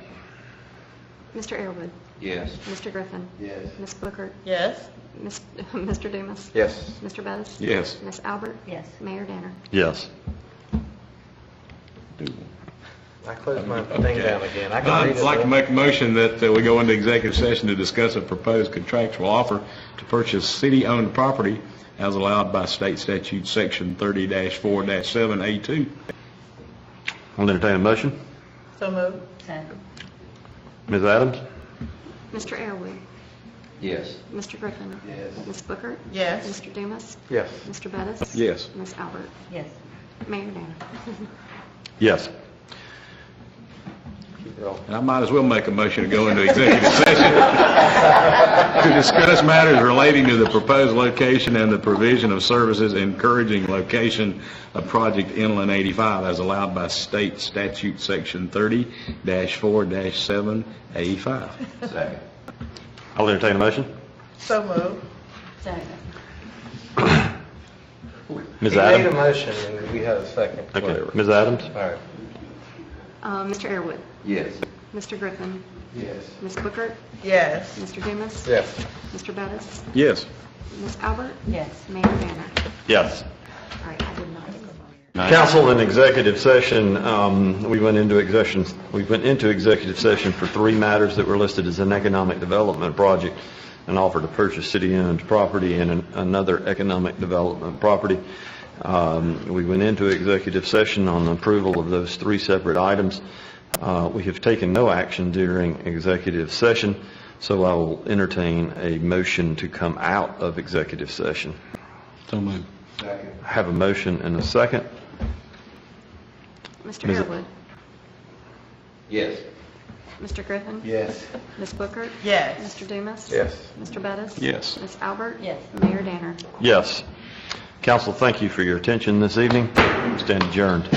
Mr. Airwood. Yes. Mr. Griffin. Yes. Ms. Bookert. Yes. Mr. Dumas. Yes. Mr. Bettis. Yes. Ms. Albert. Yes. Mayor Danner. Yes. I closed my thing down again. I can read I'd it. like to make a motion that we go into executive session to discuss a proposed contractual offer to purchase city-owned property as allowed by state statute section 30-4-7A2. I'll entertain a motion. So moved. Second. Ms. Adams? Mr. Airwood. Yes. Mr. Griffin. Yes. Ms. Bookert. Yes. Mr. Dumas. Yes. Mr. Bettis. Yes. Ms. Albert. Yes. Mayor Danner. Yes. And I might as well make a motion to go into executive session to discuss matters relating to the proposed location and the provision of services encouraging location of Project Inland 85 as allowed by state statute section 30-4-7A5. Second. I'll entertain a motion. So moved. Second. Ms. He made a Adams? motion and we had a second. Okay. Ms. Adams? All right. Mr. Airwood. Yes. Mr. Griffin. Yes. Ms. Bookert. Yes. Mr. Dumas. Yes. Mr. Bettis. Yes. Ms. Albert. Yes. Mayor Danner. Yes. All right, I did not get the vote. Council, in executive session, we went into executive session for 3 matters that were listed as an economic development project, an offer to purchase city-owned property, and another economic development property. We went into executive session on approval of those 3 separate items. We have taken no action during executive session, so I will entertain a motion to come out of executive session. So moved. Second. I have a motion and a second. Mr. Ms. Airwood. Yes. Mr. Griffin. Yes. Ms. Bookert. Yes. Mr. Dumas. Yes. Mr. Bettis. Yes. Ms. Albert. Yes. Mayor Danner. Yes. Council, thank you for your attention this evening. Stand adjourned.